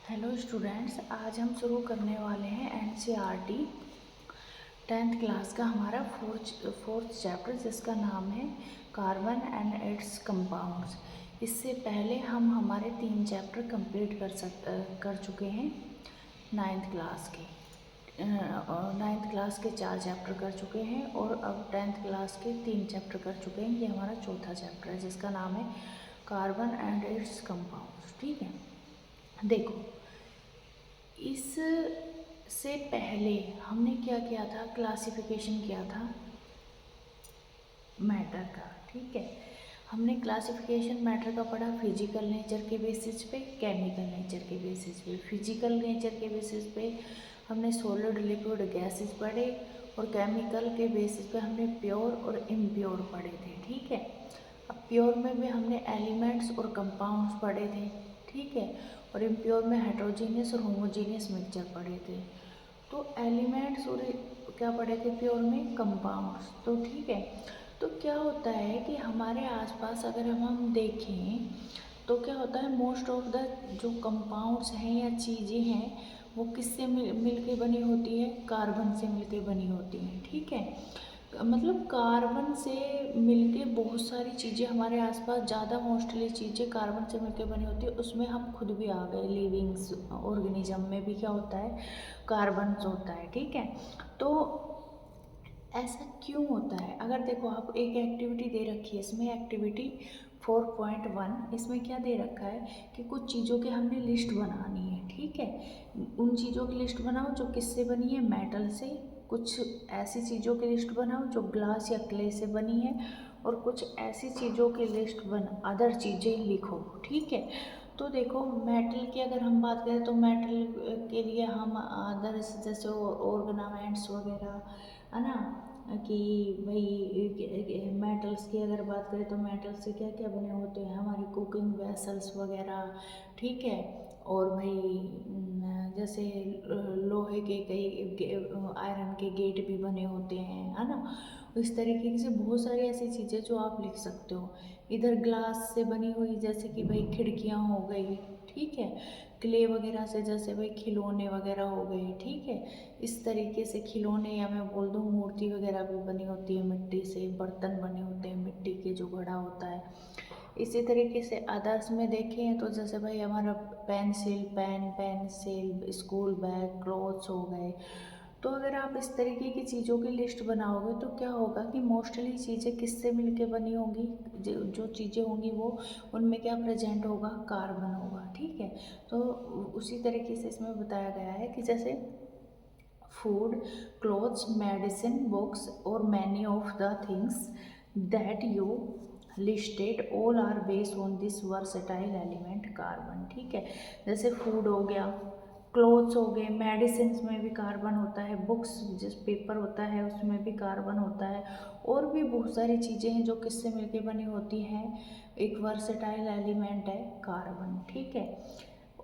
Hello students, आज हम शुरू करने वाले हैं एनसीईआरटी 10th क्लास का हमारा फोर्थ चैप्टर, जिसका नाम है कार्बन एंड इट्स कंपाउंड्स। इससे पहले हम हमारे 3 चैप्टर कंप्लीट कर चुके हैं। 9th क्लास के 9th क्लास के 4 चैप्टर कर चुके हैं और अब 10th क्लास के 3 चैप्टर कर चुके हैं। ये हमारा चौथा चैप्टर है, जिसका नाम है कार्बन एंड इट्स कंपाउंड्स। ठीक है, देखो, इस से पहले हमने क्या किया था, क्लासिफिकेशन किया था मैटर का। ठीक है, हमने क्लासिफिकेशन मैटर का पढ़ा फिजिकल नेचर के बेसिस पे, केमिकल नेचर के बेसिस पे। फिजिकल नेचर के बेसिस पे हमने सॉलिड, लिक्विड, गैसेस पढ़े और केमिकल के बेसिस पे हमने प्योर और इम्प्योर पढ़े थे। ठीक है, अब प्योर में भी हमने एलिमेंट्स और कंपाउंड्स पढ़े थे। ठीक है, और इम्प्योर में हेट्रोजीनियस और होमोजीनियस मिक्सचर पढ़े थे। तो एलिमेंट्स और क्या पढ़े थे प्योर में, कंपाउंड्स। तो ठीक है, तो क्या होता है कि हमारे आसपास अगर हम देखें तो क्या होता है, मोस्ट ऑफ द जो कंपाउंड्स हैं या चीज़ें हैं वो किससे मिल के बनी होती है, कार्बन से मिल के बनी होती हैं। ठीक है, मतलब कार्बन से मिलके बहुत सारी चीज़ें हमारे आसपास, ज़्यादा मोस्टली चीज़ें कार्बन से मिलके बनी होती है। उसमें हम खुद भी आ गए, लिविंग्स ऑर्गेनिज्म में भी क्या होता है, कार्बन होता है। ठीक है, तो ऐसा क्यों होता है? अगर देखो, आप एक एक्टिविटी दे रखी है, इसमें एक्टिविटी 4.1, इसमें क्या दे रखा है कि कुछ चीज़ों की हमने लिस्ट बनानी है। ठीक है, उन चीज़ों की लिस्ट बनाओ जो किससे बनी है, मेटल से। कुछ ऐसी चीज़ों की लिस्ट बनाओ जो ग्लास या क्ले से बनी है, और कुछ ऐसी चीज़ों की लिस्ट अदर चीज़ें लिखो। ठीक है, तो देखो, मेटल की अगर हम बात करें तो मेटल के लिए हम अदर्स जैसे ऑर्गेनामेंट्स वगैरह, है ना, कि भाई मेटल्स की अगर बात करें तो मेटल से क्या क्या बने होते हैं, हमारी कुकिंग वेसल्स वगैरह। ठीक है, और भाई जैसे लोहे के कई आयरन के गेट भी बने होते हैं, है ना। इस तरीके से बहुत सारी ऐसी चीज़ें जो आप लिख सकते हो। इधर ग्लास से बनी हुई जैसे कि भाई खिड़कियाँ हो गई। ठीक है, क्ले वगैरह से जैसे भाई खिलौने वगैरह हो गए। ठीक है, इस तरीके से खिलौने, या मैं बोल दूँ मूर्ति वगैरह भी बनी होती है मिट्टी से, बर्तन बने होते हैं मिट्टी के, जो घड़ा होता है। इसी तरीके से अदर्स में देखें तो जैसे भाई हमारा पेंसिल, स्कूल बैग, क्लॉथ्स हो गए। तो अगर आप इस तरीके की चीज़ों की लिस्ट बनाओगे तो क्या होगा कि मोस्टली चीज़ें किससे मिलके बनी होंगी, जो चीज़ें होंगी वो, उनमें क्या प्रेजेंट होगा, कार्बन होगा। ठीक है, तो उसी तरीके से इसमें बताया गया है कि जैसे फूड, क्लोथ्स, मेडिसिन, बुक्स और many of the things that you listed all are based on this versatile element carbon. ठीक है, जैसे फूड हो गया, क्लोथ्स हो गए, मेडिसिन में भी कार्बन होता है, बुक्स जिस पेपर होता है उसमें भी कार्बन होता है, और भी बहुत सारी चीज़ें हैं जो किससे मिलके बनी होती हैं, एक वर्सेटाइल एलिमेंट है कार्बन। ठीक है,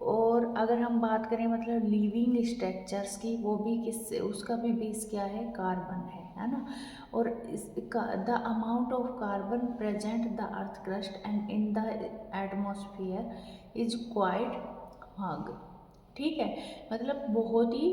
और अगर हम बात करें मतलब लिविंग स्ट्रक्चर्स की, वो भी किससे, उसका भी बेस क्या है, कार्बन है ना। और the amount of carbon present the earth crust and in the atmosphere is quite huge. ठीक है, मतलब बहुत ही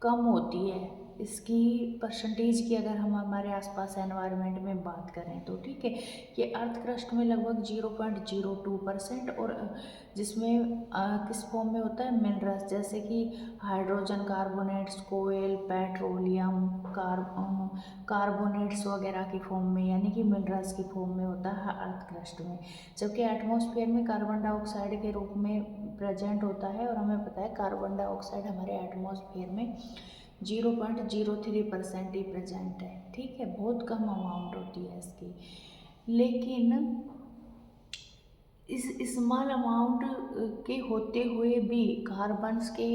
कम होती है इसकी परसेंटेज की, अगर हम हमारे आसपास एनवायरनमेंट में बात करें तो। ठीक है, ये अर्थ क्रस्ट में लगभग 0.02%, और जिसमें किस फॉर्म में होता है, मिनरल्स, जैसे कि हाइड्रोजन कार्बोनेट्स, कोयल, पेट्रोलियम, कार्बोनेट्स वगैरह की फॉर्म में, यानी कि मिनरल्स की फॉर्म में होता है अर्थ क्रस्ट में। जबकि एटमॉस्फेयर में कार्बन डाइऑक्साइड के रूप में प्रेजेंट होता है, और हमें पता है कार्बन डाइऑक्साइड हमारे एटमॉस्फेयर में 0.03% ही प्रेजेंट है। ठीक है, बहुत कम अमाउंट होती है इसकी। लेकिन इस स्मॉल अमाउंट के होते हुए भी कार्बन्स के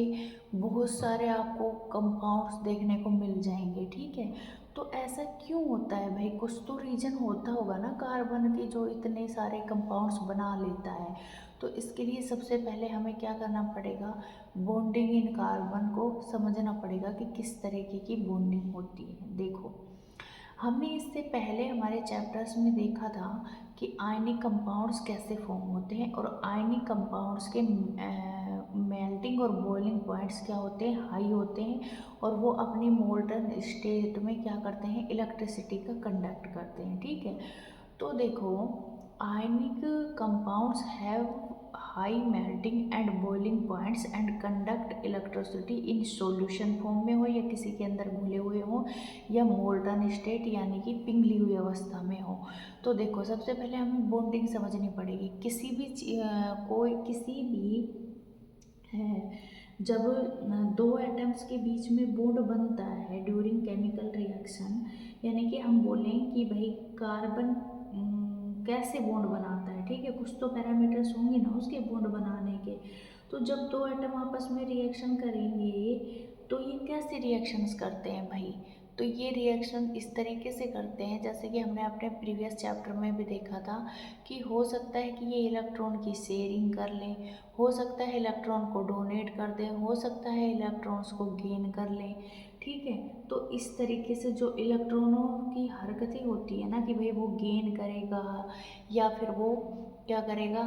बहुत सारे आपको कंपाउंड्स देखने को मिल जाएंगे। ठीक है, तो ऐसा क्यों होता है भाई, कुछ तो रीज़न होता होगा ना कार्बन की, जो इतने सारे कंपाउंड्स बना लेता है। तो इसके लिए सबसे पहले हमें क्या करना पड़ेगा, बॉन्डिंग इन कार्बन को समझना पड़ेगा कि किस तरीके की बॉन्डिंग होती है। देखो, हमने इससे पहले हमारे चैप्टर्स में देखा था कि आयनिक कंपाउंड्स कैसे फॉर्म होते हैं, और आयनिक कंपाउंड्स के मेल्टिंग और बॉइलिंग पॉइंट्स क्या होते हैं, हाई होते हैं, और वो अपनी मोल्टन स्टेट में क्या करते हैं, इलेक्ट्रिसिटी का कंडक्ट करते हैं। ठीक है, तो देखो ionic compounds have high melting and boiling points and conduct electricity in solution form में हो या किसी के अंदर घुले हुए हो या मोल्टन स्टेट यानी कि पिघली हुई अवस्था में हो। तो देखो सबसे पहले हमें बॉन्डिंग समझनी पड़ेगी। किसी भी जब दो एटम्स के बीच में बॉन्ड बनता है ड्यूरिंग केमिकल रिएक्शन, यानी कि हम बोलें कि भाई कार्बन कैसे बॉन्ड बनाता है। ठीक है, कुछ तो पैरामीटर्स होंगे ना उसके बॉन्ड बनाने के। तो जब दो एटम आपस में रिएक्शन करेंगे तो ये कैसे रिएक्शंस करते हैं भाई, तो ये रिएक्शन इस तरीके से करते हैं जैसे कि हमने अपने प्रीवियस चैप्टर में भी देखा था कि हो सकता है कि ये इलेक्ट्रॉन की शेयरिंग कर लें, हो सकता है इलेक्ट्रॉन को डोनेट कर दें, हो सकता है इलेक्ट्रॉन्स को गेन कर लें। ठीक है, तो इस तरीके से जो इलेक्ट्रॉनों की हरकतें होती है ना कि भाई वो गेन करेगा या फिर वो क्या करेगा,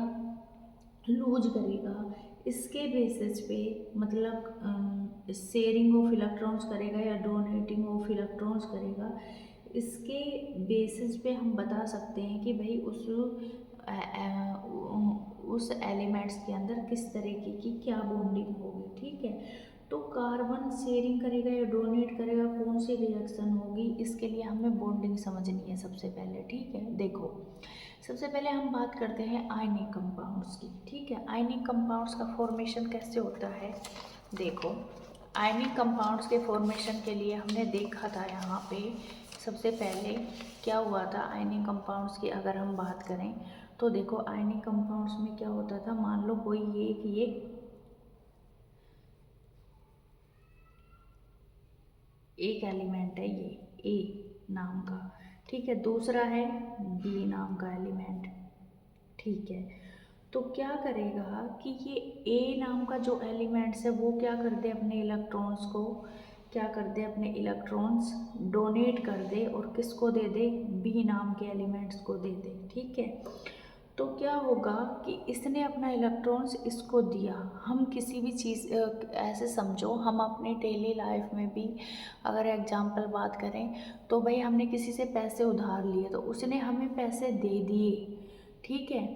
लूज करेगा, इसके बेसिस पे मतलब शेयरिंग ऑफ इलेक्ट्रॉन्स करेगा या डोनेटिंग ऑफ इलेक्ट्रॉन्स करेगा, इसके बेसिस पे हम बता सकते हैं कि भाई उस एलिमेंट्स के अंदर किस तरीके की क्या बॉन्डिंग होगी। ठीक है, तो कार्बन शेयरिंग करेगा या डोनेट करेगा, कौन सी रिएक्शन होगी, इसके लिए हमें बॉन्डिंग समझनी है सबसे पहले। ठीक है, देखो सबसे पहले हम बात करते हैं आयनिक कंपाउंड्स की। ठीक है, आयनिक कंपाउंड्स का फॉर्मेशन कैसे होता है। देखो आयनिक कंपाउंड्स के फॉर्मेशन के लिए हमने देखा था यहाँ पे सबसे पहले क्या हुआ था आयनिक कंपाउंड्स की अगर हम बात करें तो देखो आयनिक कंपाउंड्स में क्या होता था, मान लो कोई ये एक एलिमेंट है ये ए नाम का। ठीक है, दूसरा है बी नाम का एलिमेंट। ठीक है, तो क्या करेगा कि ये ए नाम का जो एलिमेंट्स है वो क्या कर दे, अपने इलेक्ट्रॉन्स को क्या कर दे, अपने इलेक्ट्रॉन्स डोनेट कर दे और किसको दे दे, बी नाम के एलिमेंट्स को दे दे। ठीक है, तो क्या होगा कि इसने अपना इलेक्ट्रॉन्स इसको दिया। हम किसी भी चीज़ ऐसे समझो, हम अपने डेली लाइफ में भी अगर एग्जांपल बात करें तो भाई हमने किसी से पैसे उधार लिए तो उसने हमें पैसे दे दिए। ठीक है,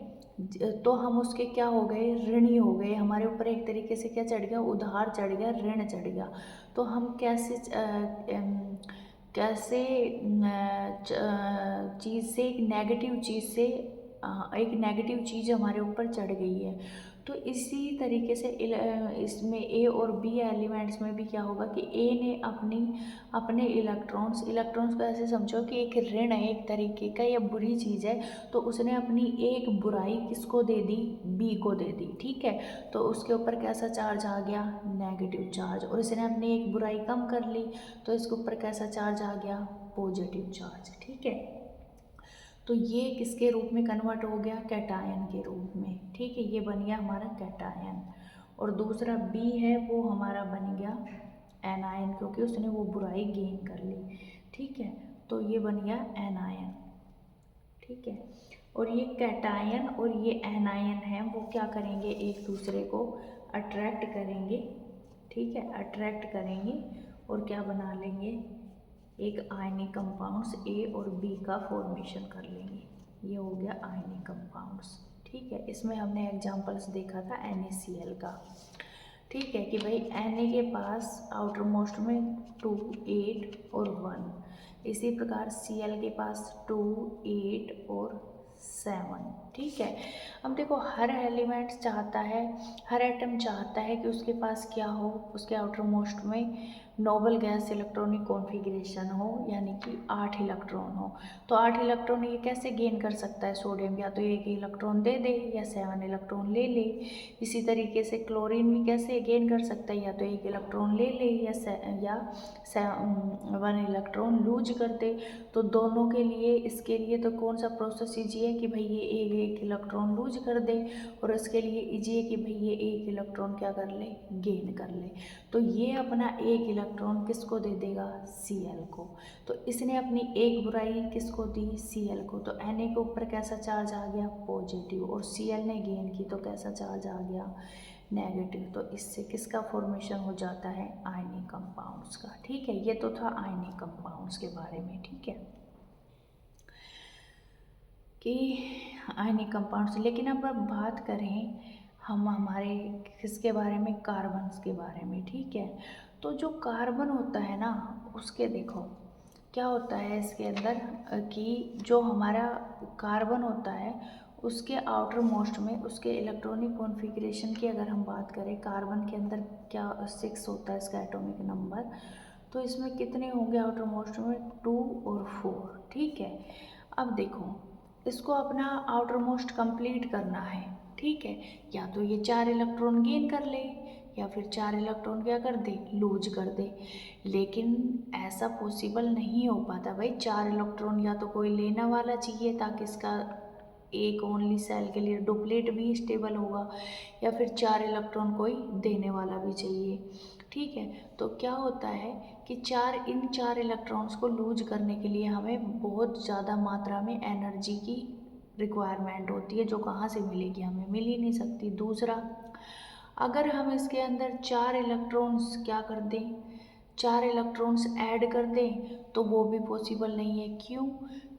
तो हम उसके क्या हो गए, ऋणी हो गए, हमारे ऊपर एक तरीके से क्या चढ़ गया, उधार चढ़ गया, ऋण चढ़ गया। तो हम कैसे कैसे चीज़ से, एक नेगेटिव चीज़ से एक नेगेटिव चीज़ हमारे ऊपर चढ़ गई है। तो इसी तरीके से इसमें ए और बी एलिमेंट्स में भी क्या होगा कि ए ने अपने इलेक्ट्रॉन्स को ऐसे समझो कि एक ऋण है एक तरीके का या बुरी चीज़ है, तो उसने अपनी एक बुराई किसको दे दी, बी को दे दी। ठीक है, तो उसके ऊपर कैसा चार्ज आ गया, नेगेटिव चार्ज, और इसने अपनी एक बुराई कम कर ली तो इसके ऊपर कैसा चार्ज आ गया, पॉजिटिव चार्ज। ठीक है, तो ये किसके रूप में कन्वर्ट हो गया, कैटायन के रूप में। ठीक है, ये बन गया हमारा कैटायन। और दूसरा बी है वो हमारा बन गया एनायन, क्योंकि उसने वो बुराई गेन कर ली। ठीक है, तो ये बन गया एनायन। ठीक है, और ये कैटायन और ये एनायन है वो क्या करेंगे, एक दूसरे को अट्रैक्ट करेंगे। ठीक है, अट्रैक्ट करेंगे और क्या बना लेंगे, एक आयनिक कंपाउंड्स ए और बी का फॉर्मेशन कर लेंगे। ये हो गया आयनिक कंपाउंड्स। ठीक है, इसमें हमने एग्जांपल्स देखा था NaCl का। ठीक है, कि भाई Na के पास आउटर मोस्ट में 2, 8 और 1, इसी प्रकार Cl के पास 2, 8 और 7। ठीक है, अब देखो हर एलिमेंट चाहता है, हर एटम चाहता है कि उसके पास क्या हो, उसके आउटर मोस्ट में नोबल गैस इलेक्ट्रॉनिक कॉन्फ़िगरेशन हो, यानी कि 8 इलेक्ट्रॉन हो। तो 8 इलेक्ट्रॉन ये कैसे गेन कर सकता है सोडियम, या तो एक इलेक्ट्रॉन दे दे या 7 इलेक्ट्रॉन ले ले। इसी तरीके से क्लोरीन भी कैसे गेन कर सकता है, या तो एक इलेक्ट्रॉन ले ले या 1 इलेक्ट्रॉन लूज कर दे। तो दोनों के लिए, इसके लिए तो कौन सा प्रोसेस ईजी है कि भाई ये एक इलेक्ट्रॉन लूज कर दे, और इसके लिए ये कि भाई ये एक इलेक्ट्रॉन क्या कर ले, गेन कर ले। तो ये अपना एक इलेक्ट्रॉन किसको दे देगा, Cl को। तो इसने अपनी एक बुराई किसको दी, Cl को। तो Na के ऊपर कैसा चार्ज आ गया, पॉजिटिव, और Cl ने गेन की तो कैसा चार्ज आ गया, नेगेटिव। तो इससे किसका फॉर्मेशन हो जाता है, आयनिक कंपाउंड्स का। ठीक है, ये तो था आयनिक कंपाउंड्स के बारे में। ठीक है कि आयनिक कंपाउंड्स, लेकिन अब बात करें हम हमारे किसके बारे में, कार्बन्स के बारे में। ठीक है, तो जो कार्बन होता है ना, उसके देखो क्या होता है इसके अंदर कि जो हमारा कार्बन होता है उसके आउटर मोस्ट में उसके इलेक्ट्रॉनिक कॉन्फ़िगरेशन की अगर हम बात करें, कार्बन के अंदर क्या 6 होता है इसका एटॉमिक नंबर, तो इसमें कितने होंगे आउटर मोस्ट में, 2 और 4। ठीक है, अब देखो इसको अपना आउटर मोस्ट कंप्लीट करना है। ठीक है, या तो ये 4 इलेक्ट्रॉन गेन कर ले या फिर 4 इलेक्ट्रॉन क्या कर दे, लूज कर दे। लेकिन ऐसा पॉसिबल नहीं हो पाता भाई, 4 इलेक्ट्रॉन या तो कोई लेने वाला चाहिए ताकि इसका एक ओनली सेल के लिए डुप्लेट भी स्टेबल होगा, या फिर 4 इलेक्ट्रॉन कोई देने वाला भी चाहिए। ठीक है, तो क्या होता है कि इन 4 इलेक्ट्रॉन्स को लूज करने के लिए हमें बहुत ज़्यादा मात्रा में एनर्जी की रिक्वायरमेंट होती है, जो कहाँ से मिलेगी, हमें मिल ही नहीं सकती। दूसरा, अगर हम इसके अंदर 4 इलेक्ट्रॉन्स क्या कर दें, 4 इलेक्ट्रॉन्स ऐड कर दें, तो वो भी पॉसिबल नहीं है। क्यों,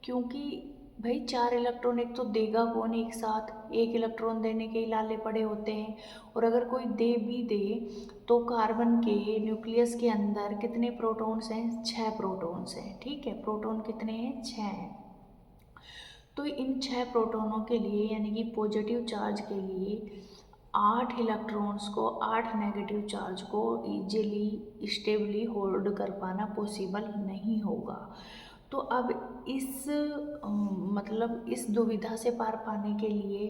क्योंकि भाई 4 इलेक्ट्रॉन एक तो देगा कौन एक साथ, एक इलेक्ट्रॉन देने के ही लाले पड़े होते हैं। और अगर कोई दे भी दे तो कार्बन के न्यूक्लियस के अंदर कितने प्रोटॉन्स हैं, 6 प्रोटॉन्स हैं। ठीक है, प्रोटॉन कितने हैं, 6 हैं। तो इन 6 प्रोटॉनों के लिए यानी कि पॉजिटिव चार्ज के लिए 8 इलेक्ट्रॉन्स को, 8 नेगेटिव चार्ज को इजीली स्टेबली होल्ड कर पाना पॉसिबल नहीं होगा। तो अब इस मतलब इस दुविधा से पार पाने के लिए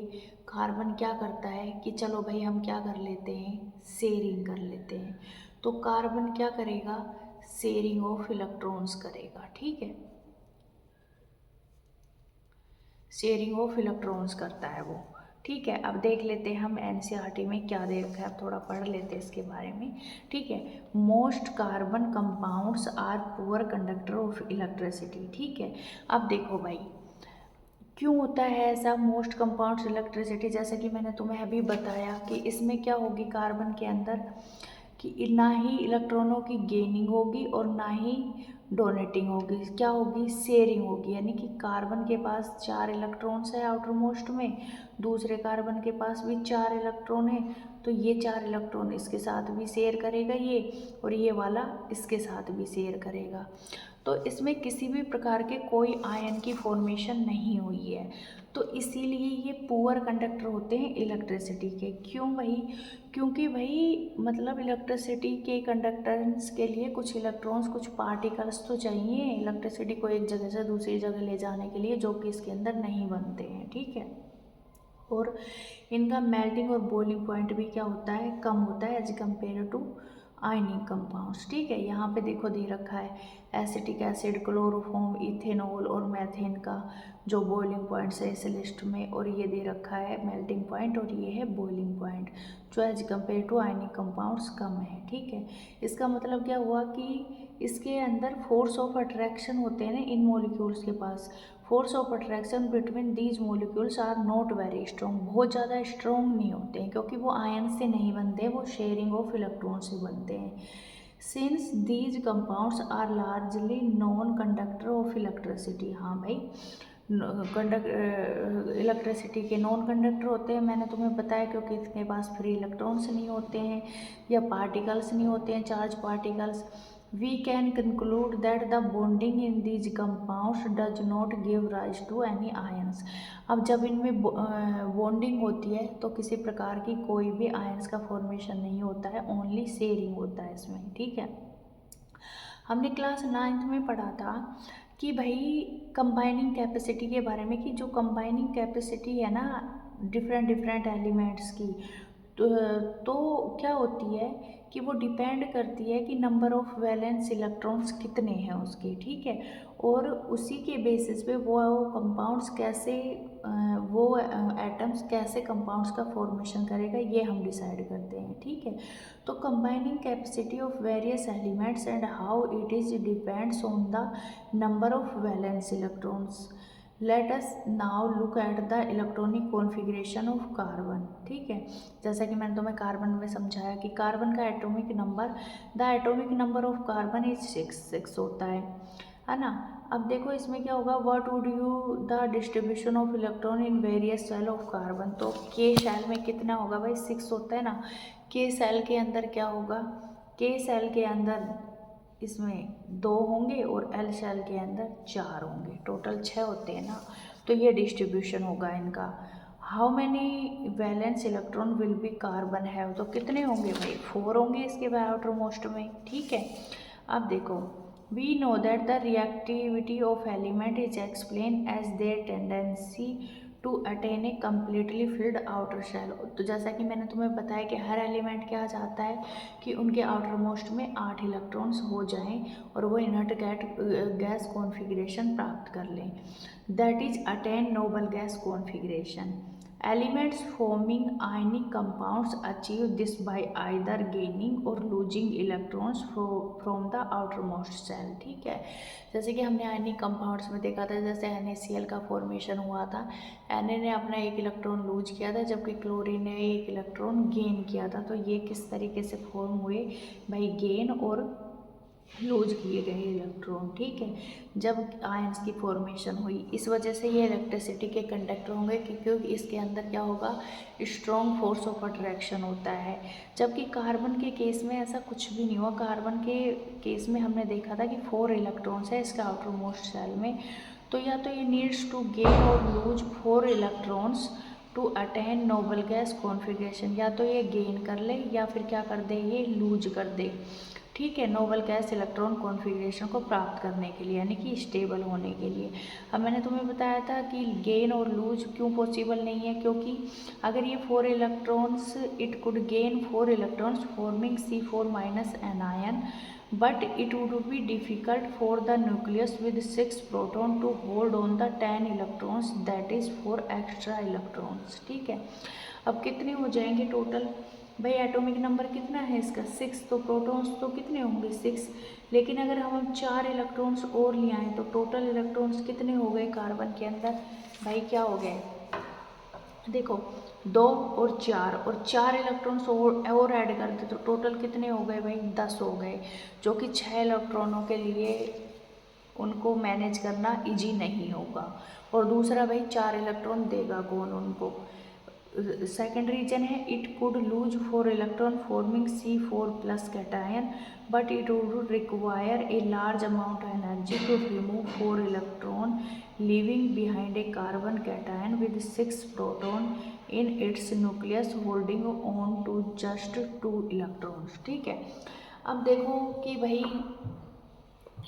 कार्बन क्या करता है कि चलो भाई हम क्या कर लेते हैं, शेयरिंग कर लेते हैं। तो कार्बन क्या करेगा, शेयरिंग ऑफ इलेक्ट्रॉन्स करेगा। ठीक है, शेयरिंग ऑफ इलेक्ट्रॉन्स करता है वो। ठीक है, अब देख लेते हैं हम एनसीईआरटी में क्या दे रखा है, थोड़ा पढ़ लेते हैं इसके बारे में। ठीक है, most carbon compounds are poor conductor of electricity. ठीक है, अब देखो भाई क्यों होता है ऐसा, मोस्ट कंपाउंड्स इलेक्ट्रिसिटी, जैसे कि मैंने तुम्हें अभी बताया कि इसमें क्या होगी कार्बन के अंदर कि ना ही इलेक्ट्रॉनों की गेनिंग होगी और ना ही डोनेटिंग होगी, क्या होगी, शेयरिंग होगी। यानी कि कार्बन के पास 4 इलेक्ट्रॉन्स है आउटर मोस्ट में, दूसरे कार्बन के पास भी 4 इलेक्ट्रॉन है, तो ये 4 इलेक्ट्रॉन इसके साथ भी शेयर करेगा ये, और ये वाला इसके साथ भी शेयर करेगा। तो इसमें किसी भी प्रकार के कोई आयन की फॉर्मेशन नहीं हुई है। तो इसीलिए ये पुअर कंडक्टर होते हैं इलेक्ट्रिसिटी के। क्यों भाई, क्योंकि भाई मतलब इलेक्ट्रिसिटी के कंडक्टेंस के लिए कुछ इलेक्ट्रॉन्स, कुछ पार्टिकल्स तो चाहिए इलेक्ट्रिसिटी को एक जगह से दूसरी जगह ले जाने के लिए, जो कि इसके अंदर नहीं बनते हैं। ठीक है, और इनका मेल्टिंग और बॉइलिंग पॉइंट भी क्या होता है, कम होता है as compare to ionic compounds. ठीक है, यहाँ पे देखो दे रखा है एसिटिक एसिड, क्लोरोफॉर्म, इथेनॉल और मैथेन का जो बॉइलिंग पॉइंट्स है इस लिस्ट में, और ये दे रखा है मेल्टिंग पॉइंट और ये है बॉइलिंग पॉइंट, जो as compare to ionic compounds कम है। ठीक है, इसका मतलब क्या हुआ कि इसके अंदर फोर्स ऑफ अट्रैक्शन होते हैं ना इन मॉलिक्यूल्स के पास, force of attraction between these molecules are not very strong, बहुत ज़्यादा स्ट्रॉन्ग नहीं होते हैं, क्योंकि वो आयन से नहीं बनते, वो शेयरिंग ऑफ इलेक्ट्रॉन से बनते हैं। Since these compounds are largely non conductor of electricity, हाँ भाई इलेक्ट्रिसिटी के नॉन कंडक्टर होते हैं, मैंने तुम्हें बताया, क्योंकि इसके पास फ्री इलेक्ट्रॉन्स नहीं होते हैं या पार्टिकल्स नहीं होते हैं, charge particles. We can conclude that the bonding in these compounds does not give rise to any ions। अब जब इनमें बॉन्डिंग होती है तो किसी प्रकार की कोई भी आयंस का फॉर्मेशन नहीं होता है, ओनली शेयरिंग होता है इसमें। ठीक है, हमने क्लास 9th में पढ़ा था कि भाई कंबाइनिंग कैपेसिटी के बारे में, कि जो कंबाइनिंग कैपेसिटी है ना डिफरेंट डिफरेंट एलिमेंट्स की, तो क्या होती है कि वो डिपेंड करती है कि नंबर ऑफ वैलेंस इलेक्ट्रॉन्स कितने हैं उसके, ठीक है। और उसी के बेसिस पे वो कंपाउंड्स कैसे वो एटम्स कैसे कंपाउंड्स का फॉर्मेशन करेगा ये हम डिसाइड करते हैं, ठीक है। तो combining capacity of various elements and how it is depends on the number of valence electrons. Let us now look at the electronic configuration of carbon, ठीक है। जैसा कि मैंने तुम्हें कार्बन में समझाया कि कार्बन का atomic number, the atomic number of carbon is 6 होता है ना। अब देखो इसमें क्या होगा, what would you the distribution of electron in various shell of carbon. तो के सेल में कितना होगा भाई, 6 होता है ना। के सेल के अंदर क्या होगा, के सेल के अंदर इसमें 2 होंगे और एल सेल के अंदर 4 होंगे, टोटल 6 होते हैं ना। तो ये डिस्ट्रीब्यूशन होगा इनका। How many valence electron will be carbon have, तो कितने होंगे भाई, 4 होंगे इसके आउटर मोस्ट में, ठीक है। अब देखो, we know that the reactivity of element is explain as their tendency to attain a completely filled outer shell. तो जैसा कि मैंने तुम्हें बताया कि हर एलिमेंट क्या चाहता है कि उनके आउटर मोस्ट में 8 इलेक्ट्रॉन्स हो जाएं और वो इनर्ट गैस कॉन्फ़िगरेशन प्राप्त कर लें, that is attain noble gas configuration. Elements forming ionic compounds achieve this by either gaining or losing electrons from the outermost cell, ठीक है। जैसे कि हमने आयनिक कंपाउंड्स में देखा था, जैसे NaCl का फॉर्मेशन हुआ था, Na ने अपना 1 इलेक्ट्रॉन लूज किया था जबकि क्लोरीन ने 1 इलेक्ट्रॉन गेन किया था। तो ये किस तरीके से फॉर्म हुए भाई, गेन और लूज किए गए इलेक्ट्रॉन, ठीक है, जब आयंस की फॉर्मेशन हुई। इस वजह से ये इलेक्ट्रिसिटी के कंडक्टर होंगे क्योंकि इसके अंदर क्या होगा, स्ट्रॉन्ग फोर्स ऑफ अट्रैक्शन होता है। जबकि कार्बन के केस में ऐसा कुछ भी नहीं हुआ। कार्बन के केस में हमने देखा था कि 4 इलेक्ट्रॉन्स है इसका आउटर मोस्ट सेल में। तो या तो ये नीड्स टू गेन और lose 4 electrons to attain noble gas configuration, या तो ये गेन कर ले या फिर क्या कर दे, ये लूज कर दे, ठीक है, नोबल गैस इलेक्ट्रॉन कॉन्फ़िगरेशन को प्राप्त करने के लिए, यानी कि स्टेबल होने के लिए। अब मैंने तुम्हें बताया था कि गेन और लूज क्यों पॉसिबल नहीं है, क्योंकि अगर ये 4 electrons, it could gain 4 electrons forming C4 minus anion, but it would be difficult for the nucleus with 6 proton to hold on the 10 electrons, that is 4 extra electrons, ठीक है। अब कितने हो जाएंगे टोटल भाई, एटॉमिक नंबर कितना है इसका 6, तो प्रोटॉन्स तो कितने होंगे 6, लेकिन अगर हम 4 इलेक्ट्रॉन्स और ले आएँ तो टोटल इलेक्ट्रॉन्स कितने हो गए कार्बन के अंदर भाई, क्या हो गए, देखो 2 और 4 और 4 इलेक्ट्रॉन्स और ऐड कर दे तो टोटल कितने हो गए भाई, 10 हो गए, जो कि 6 इलेक्ट्रॉनों के लिए उनको मैनेज करना इजी नहीं होगा। और दूसरा भाई 4 इलेक्ट्रॉन देगा कौन उनको। सेकेंड रीजन है, it could lose 4 electron forming C4 plus cation, but it would require a large amount of energy to remove 4 electron, leaving behind a carbon cation with 6 proton in its nucleus holding on to just 2 electrons, ठीक है। अब देखो कि भाई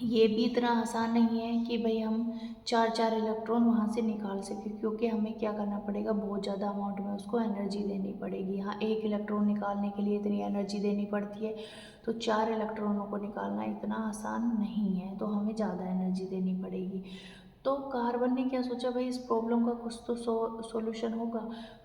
ये भी इतना आसान नहीं है कि भाई हम 4 इलेक्ट्रॉन वहाँ से निकाल सकें, क्योंकि हमें क्या करना पड़ेगा, बहुत ज़्यादा अमाउंट में उसको एनर्जी देनी पड़ेगी। यहाँ 1 इलेक्ट्रॉन निकालने के लिए इतनी एनर्जी देनी पड़ती है, तो 4 इलेक्ट्रॉनों को निकालना इतना आसान नहीं है, तो हमें ज़्यादा एनर्जी देनी पड़ेगी। तो कार्बन ने क्या सोचा भाई, इस प्रॉब्लम का कुछ तो सॉल्यूशन होगा।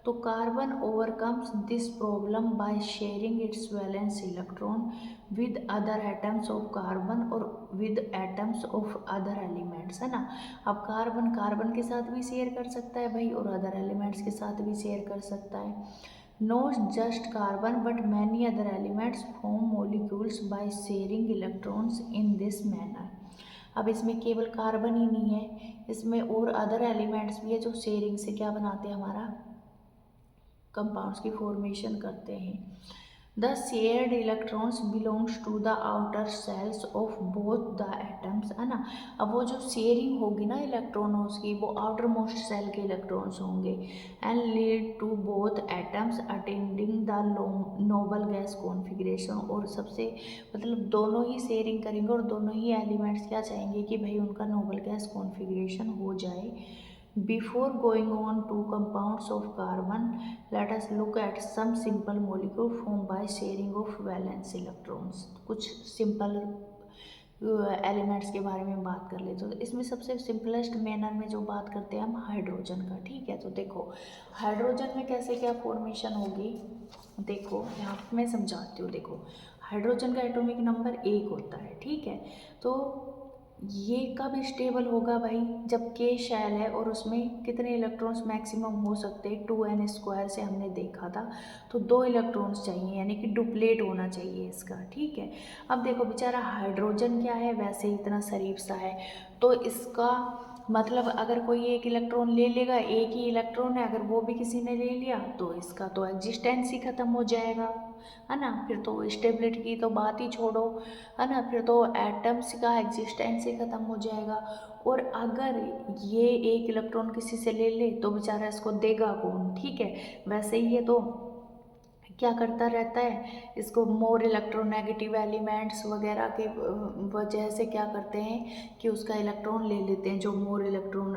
तो carbon overcomes this problem by sharing its valence electron with other atoms of carbon और with atoms of other elements, है ना। अब कार्बन कार्बन के साथ भी शेयर कर सकता है भाई और अदर एलिमेंट्स के साथ भी शेयर कर सकता है। Not just carbon but many other elements form molecules by sharing electrons in this manner. अब इसमें केवल कार्बन ही नहीं है, इसमें और अदर एलिमेंट्स भी है जो शेयरिंग से क्या बनाते हैं, हमारा कंपाउंड्स की फॉर्मेशन करते हैं। The shared electrons belongs to the outer shells of both the atoms, है ना। अब वो जो शेयरिंग होगी ना इलेक्ट्रॉनों की, वो आउटर मोस्ट सेल के इलेक्ट्रॉन्स होंगे, and lead to both atoms attending the noble gas configuration. और सबसे मतलब दोनों ही शेयरिंग करेंगे और दोनों ही एलिमेंट्स क्या चाहेंगे कि भाई उनका नोबल गैस कॉन्फ़िगरेशन हो जाए। Before going on to compounds of carbon, let us look at some simple molecule formed by sharing of valence electrons. कुछ simple एलिमेंट्स के बारे में बात कर ले तो इसमें सबसे सिंपलेस्ट मैनर में जो बात करते हैं हम हाइड्रोजन का। ठीक है, तो देखो हाइड्रोजन में कैसे क्या फॉर्मेशन होगी, देखो यहाँ पे मैं समझाती हूँ। देखो हाइड्रोजन का एटॉमिक नंबर 1 होता है। ठीक है, तो ये कब स्टेबल होगा भाई, जब के शैल है और उसमें कितने इलेक्ट्रॉन्स मैक्सिमम हो सकते हैं, 2n² से हमने देखा था, तो 2 इलेक्ट्रॉन्स चाहिए, यानी कि डुप्लेट होना चाहिए इसका। ठीक है, अब देखो बेचारा हाइड्रोजन क्या है, वैसे ही इतना शरीफ सा है, तो इसका मतलब अगर कोई एक इलेक्ट्रॉन ले लेगा, एक ही इलेक्ट्रॉन है, अगर वो भी किसी ने ले लिया तो इसका तो एग्जिस्टेंस ही ख़त्म हो जाएगा, है ना। फिर तो स्टेबिलिटी की तो बात ही छोड़ो, है ना, फिर तो एटम्स का एग्जिस्टेंस ही ख़त्म हो जाएगा। और अगर ये एक इलेक्ट्रॉन किसी से ले ले तो बेचारा इसको देगा कौन। ठीक है, वैसे ही ये तो क्या करता रहता है, इसको मोर इलेक्ट्रोनेगेटिव एलिमेंट्स वगैरह के वजह से क्या करते हैं कि उसका इलेक्ट्रॉन ले लेते हैं, जो मोर इलेक्ट्रॉन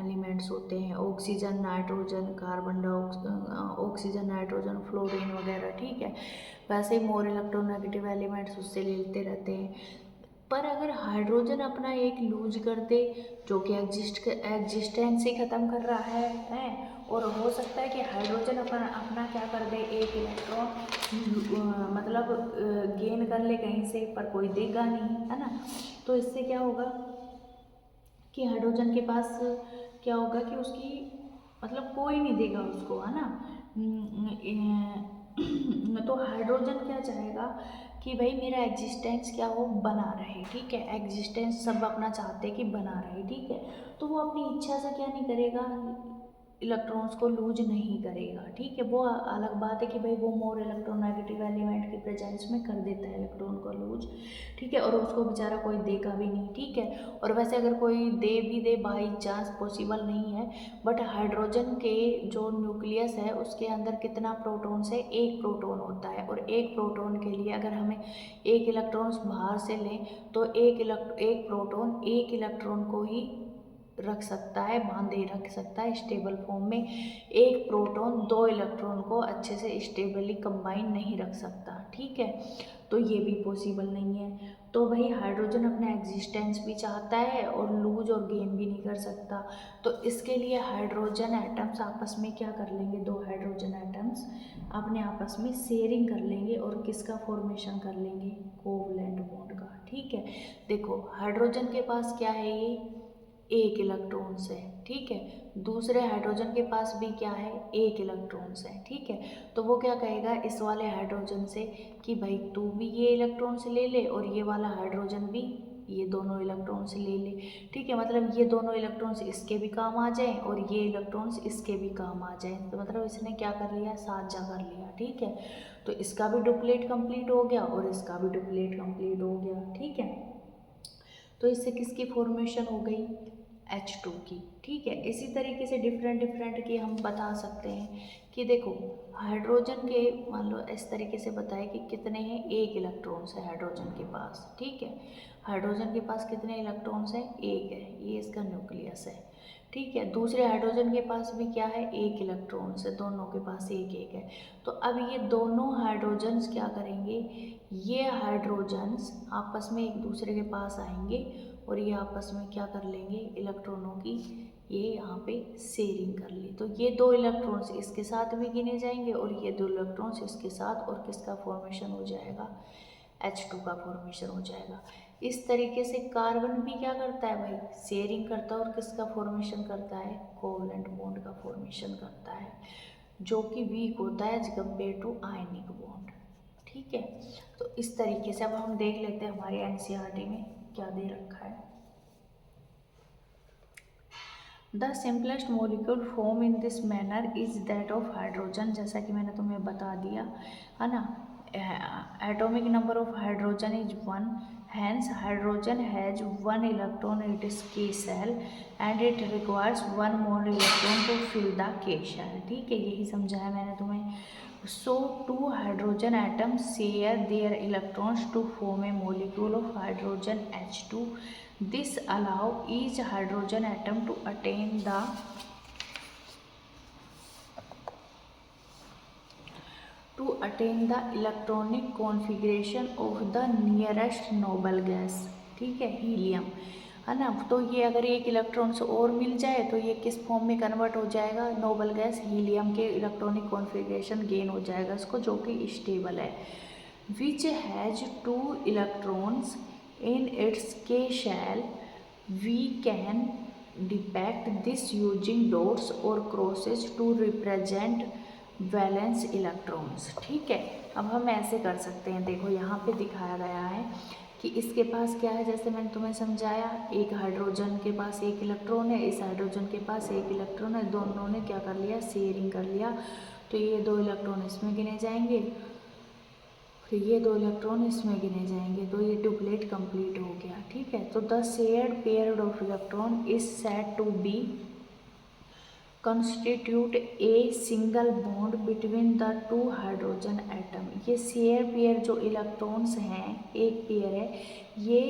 एलिमेंट्स होते हैं, oxygen, nitrogen, carbon oxygen, nitrogen, fluorine वगैरह। ठीक है, वैसे ही मोर इलेक्ट्रोनेगेटिव एलिमेंट्स उससे ले लेते रहते हैं। पर अगर हाइड्रोजन अपना एक लूज कर दे, जो कि एग्जिस्टेंस ही ख़त्म कर रहा है, और हो सकता है कि हाइड्रोजन अपना क्या कर दे, एक इलेक्ट्रॉन मतलब गेन कर ले कहीं से, पर कोई देगा नहीं, है ना। तो इससे क्या होगा कि हाइड्रोजन के पास क्या होगा कि उसकी मतलब कोई नहीं देगा उसको, है ना। तो हाइड्रोजन क्या चाहेगा कि भाई मेरा एग्जिस्टेंस क्या हो, बना रहे। ठीक है, एग्जिस्टेंस सब अपना चाहते हैं कि बना रहे। ठीक है, तो वो अपनी इच्छा से क्या नहीं करेगा, इलेक्ट्रॉन्स को लूज नहीं करेगा। ठीक है, वो अलग बात है कि भाई वो मोर इलेक्ट्रोनेगेटिव एलिमेंट की प्रेजेंस में कर देता है इलेक्ट्रॉन को लूज। ठीक है, और उसको बेचारा कोई देगा भी नहीं। ठीक है, और वैसे अगर कोई दे भी दे बाई चांस पॉसिबल नहीं है, बट हाइड्रोजन के जो न्यूक्लियस है उसके अंदर कितना प्रोटॉन्स है, एक प्रोटॉन होता है, और एक प्रोटॉन के लिए अगर हमें एक इलेक्ट्रॉन्स बाहर से लें तो एक प्रोटॉन एक इलेक्ट्रॉन को ही रख सकता है, बांधे रख सकता है स्टेबल फॉर्म में। एक प्रोटॉन 2 इलेक्ट्रॉन को अच्छे से स्टेबली कंबाइन नहीं रख सकता। ठीक है, तो ये भी पॉसिबल नहीं है। तो भाई हाइड्रोजन अपना एग्जिस्टेंस भी चाहता है और लूज और गेन भी नहीं कर सकता। तो इसके लिए हाइड्रोजन एटम्स आपस में क्या कर लेंगे, 2 हाइड्रोजन एटम्स अपने आपस में शेयरिंग कर लेंगे और किसका फॉर्मेशन कर लेंगे, कोवलेंट बॉन्ड का। ठीक है, देखो हाइड्रोजन के पास क्या है, ये एक इलेक्ट्रॉन्स है। ठीक है, दूसरे हाइड्रोजन के पास भी क्या है, एक इलेक्ट्रॉन्स है। ठीक है, तो वो क्या कहेगा इस वाले हाइड्रोजन से कि भाई तू भी ये इलेक्ट्रॉन्स ले ले और ये वाला हाइड्रोजन भी ये दोनों इलेक्ट्रॉन्स ले ले। ठीक है, मतलब ये दोनों इलेक्ट्रॉन्स इसके भी काम आ जाएं और ये इलेक्ट्रॉन्स इसके भी काम आ जाएं, तो मतलब इसने क्या कर लिया, साझा कर लिया। ठीक है, तो इसका भी डुप्लेट कंप्लीट हो गया और इसका भी डुप्लेट कंप्लीट हो गया। ठीक है, तो इससे किसकी फॉर्मेशन हो गई, H2 की। ठीक है, इसी तरीके से डिफरेंट की हम बता सकते हैं कि देखो हाइड्रोजन के मान लो इस तरीके से बताए कि कितने हैं, एक इलेक्ट्रॉन्स है हाइड्रोजन के पास। ठीक है, हाइड्रोजन के पास कितने इलेक्ट्रॉन्स हैं, एक है, ये इसका न्यूक्लियस है। ठीक है, दूसरे हाइड्रोजन के पास भी क्या है, एक इलेक्ट्रॉन्स है, दोनों के पास एक एक है। तो अब ये दोनों हाइड्रोजन्स क्या करेंगे, ये हाइड्रोजन्स आपस में एक दूसरे के पास आएंगे और ये आपस में क्या कर लेंगे, इलेक्ट्रॉनों की ये यहाँ पे शेयरिंग कर ली। तो ये 2 इलेक्ट्रॉन्स इसके साथ भी गिने जाएंगे और ये 2 इलेक्ट्रॉन्स इसके साथ, और किसका फॉर्मेशन हो जाएगा, H2 का फॉर्मेशन हो जाएगा। इस तरीके से कार्बन भी क्या करता है भाई, शेयरिंग करता है और किसका फॉर्मेशन करता है, कोवलेंट बॉन्ड का फॉर्मेशन करता है, जो कि वीक होता है as compare to ionic bond. ठीक है, तो इस तरीके से अब हम देख लेते हैं हमारे NCERT में क्या दे रखा है। The simplest molecule form in this manner is that of hydrogen, जैसा कि मैंने तुम्हें बता दिया है ना। Atomic number of hydrogen is 1, hence hydrogen has 1 electron in its k cell and it requires 1 more electron to fill the k shell। ठीक है, यही समझाया मैंने तुम्हें। So 2 hydrogen atoms share their electrons to form a molecule of hydrogen H2 this allow each hydrogen atom to attain the electronic configuration of the nearest noble gas, ठीक है, helium, है ना। तो ये अगर एक इलेक्ट्रॉन से और मिल जाए तो ये किस फॉर्म में कन्वर्ट हो जाएगा, नोबल गैस हीलियम के इलेक्ट्रॉनिक कॉन्फ़िगरेशन गेन हो जाएगा इसको, जो कि स्टेबल है। Which has 2 electrons in its K shell, we can depict this using dots और crosses to represent valence electrons, ठीक है। अब हम ऐसे कर सकते हैं, देखो यहाँ पे दिखाया गया है कि इसके पास क्या है, जैसे मैंने तुम्हें समझाया, एक हाइड्रोजन के पास एक इलेक्ट्रॉन है, इस हाइड्रोजन के पास एक इलेक्ट्रॉन है, दोनों ने क्या कर लिया, शेयरिंग कर लिया। तो ये 2 इलेक्ट्रॉन इसमें गिने जाएंगे, फिर ये 2 इलेक्ट्रॉन इसमें गिने जाएंगे, तो ये डुप्लेट कंप्लीट हो गया, ठीक है। तो the shared pair of electron is said to be constitute a single bond between the two hydrogen atom। ये शेयर पेयर जो इलेक्ट्रॉन्स हैं, एक पेयर है, ये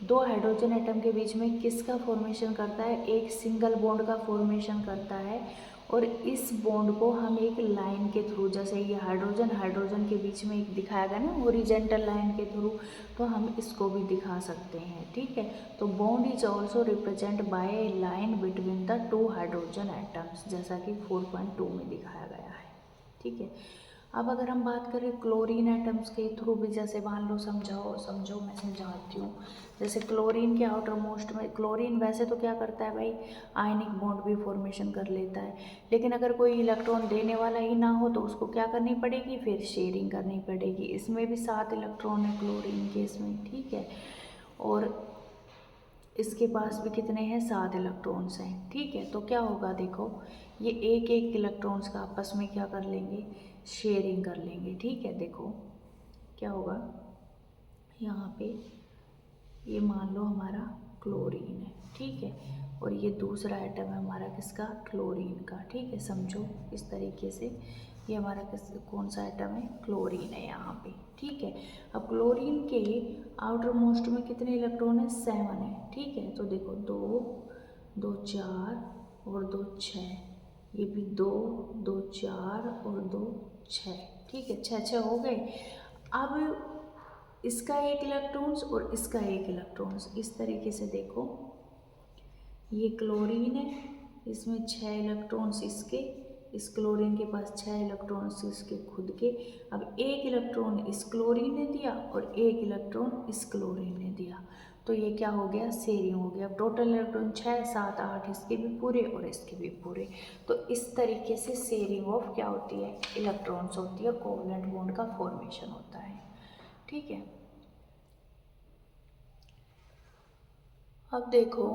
2 हाइड्रोजन एटम के बीच में किसका फॉर्मेशन करता है, एक सिंगल बॉन्ड का फॉर्मेशन करता है। और इस बॉन्ड को हम एक लाइन के थ्रू, जैसे ये हाइड्रोजन हाइड्रोजन के बीच में एक दिखाया गया ना हॉरिजॉन्टल लाइन के थ्रू, तो हम इसको भी दिखा सकते हैं, ठीक है। तो bond is also represent by A line between the 2 hydrogen atoms, जैसा कि 4.2 में दिखाया गया है, ठीक है। अब अगर हम बात करें क्लोरीन एटम्स के थ्रू भी, जैसे मान लो समझो मैं समझाती हूँ। जैसे क्लोरीन के आउटर मोस्ट में, क्लोरीन वैसे तो क्या करता है भाई, आयनिक बॉन्ड भी फॉर्मेशन कर लेता है, लेकिन अगर कोई इलेक्ट्रॉन देने वाला ही ना हो तो उसको क्या करनी पड़ेगी, फिर शेयरिंग करनी पड़ेगी। इसमें भी 7 इलेक्ट्रॉन है क्लोरीन के इसमें, ठीक है। और इसके पास भी कितने हैं, 7 इलेक्ट्रॉन्स हैं, ठीक है। तो क्या होगा, देखो ये एक एक इलेक्ट्रॉन्स का आपस में क्या कर लेंगे, शेयरिंग कर लेंगे, ठीक है। देखो क्या होगा, यहाँ पे ये मान लो हमारा क्लोरीन है, ठीक है, और ये दूसरा आइटम है हमारा किसका, क्लोरीन का, ठीक है। समझो इस तरीके से, ये हमारा कौन सा आइटम है, क्लोरीन है यहाँ पे, ठीक है। अब क्लोरीन के आउटर मोस्ट में कितने इलेक्ट्रॉन है, 7 है, ठीक है। तो देखो 2 2 4 और 2 6, ये भी 2 2 4 और 2 6, ठीक है, 6 हो गए। अब इसका एक इलेक्ट्रॉन्स और इसका एक इलेक्ट्रॉन्स, इस तरीके से देखो, ये क्लोरीन है, इसमें 6 इलेक्ट्रॉन्स इसके, इस क्लोरीन के पास 6 इलेक्ट्रॉन्स इसके खुद के। अब एक इलेक्ट्रॉन इस क्लोरीन ने दिया और एक इलेक्ट्रॉन इस क्लोरीन ने दिया, तो ये क्या हो गया, शेयरिंग हो गया। टोटल इलेक्ट्रॉन 6 7 8 इसके भी पूरे और इसके भी पूरे। तो इस तरीके से शेयरिंग ऑफ क्या होती है, इलेक्ट्रॉन्स होती है, कोवलेंट बॉन्ड का फॉर्मेशन होता है, ठीक है। अब देखो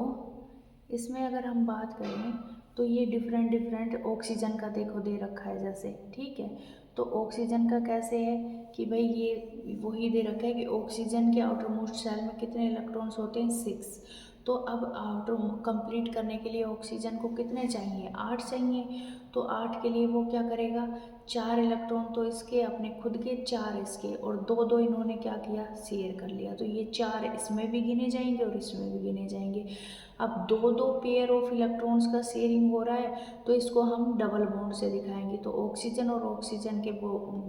इसमें अगर हम बात करें तो ये डिफरेंट ऑक्सीजन का देखो दे रखा है जैसे, ठीक है। तो ऑक्सीजन का कैसे है कि भाई ये वही दे रखा है कि ऑक्सीजन के आउटर मोस्ट शेल में कितने इलेक्ट्रॉन्स होते हैं, 6। तो अब आउटर कंप्लीट करने के लिए ऑक्सीजन को कितने चाहिए, 8 चाहिए। तो 8 के लिए वो क्या करेगा, 4 इलेक्ट्रॉन तो इसके अपने खुद के, 4 इसके, और 2 इन्होंने क्या किया, शेयर कर लिया। तो ये 4 इसमें भी गिने जाएंगे और इसमें भी गिने जाएंगे। अब 2 पेयर ऑफ इलेक्ट्रॉन्स का शेयरिंग हो रहा है, तो इसको हम डबल बॉन्ड से दिखाएंगे। तो ऑक्सीजन और ऑक्सीजन के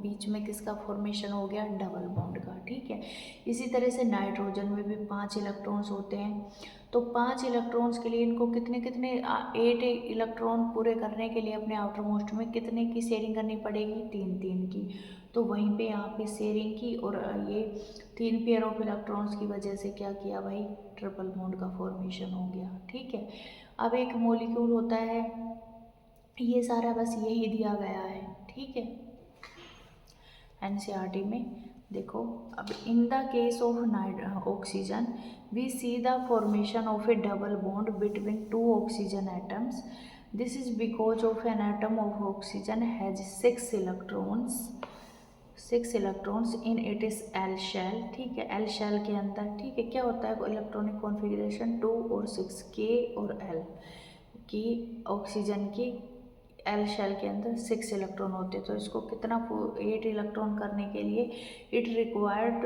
बीच में किसका फॉर्मेशन हो गया, डबल बॉन्ड का, ठीक है। इसी तरह से नाइट्रोजन में भी 5 इलेक्ट्रॉन्स होते हैं। तो 5 इलेक्ट्रॉन्स के लिए इनको कितने 8 इलेक्ट्रॉन पूरे करने के लिए अपने आउटर मोस्ट में कितने की शेयरिंग करनी पड़ेगी, 3 की। तो वहीं पे यहाँ पे शेयरिंग की और ये 3 पेयर ऑफ इलेक्ट्रॉन्स की वजह से क्या किया भाई, ट्रिपल बॉन्ड का फॉर्मेशन हो गया, ठीक है। अब एक मॉलिक्यूल होता है, ये सारा बस यही दिया गया है, ठीक है, एनसीईआरटी में। देखो अब in the case of oxygen we see the formation of a double bond between 2 oxygen atoms. This is because of an atom of oxygen has 6 electrons, 6 electrons in it is L shell, ठीक है, L shell के अंदर, ठीक है। क्या होता है electronic configuration, 2 और 6, के और एल की, ऑक्सीजन की एल शेल के अंदर 6 इलेक्ट्रॉन होते हैं। तो इसको कितना 8 इलेक्ट्रॉन करने के लिए it required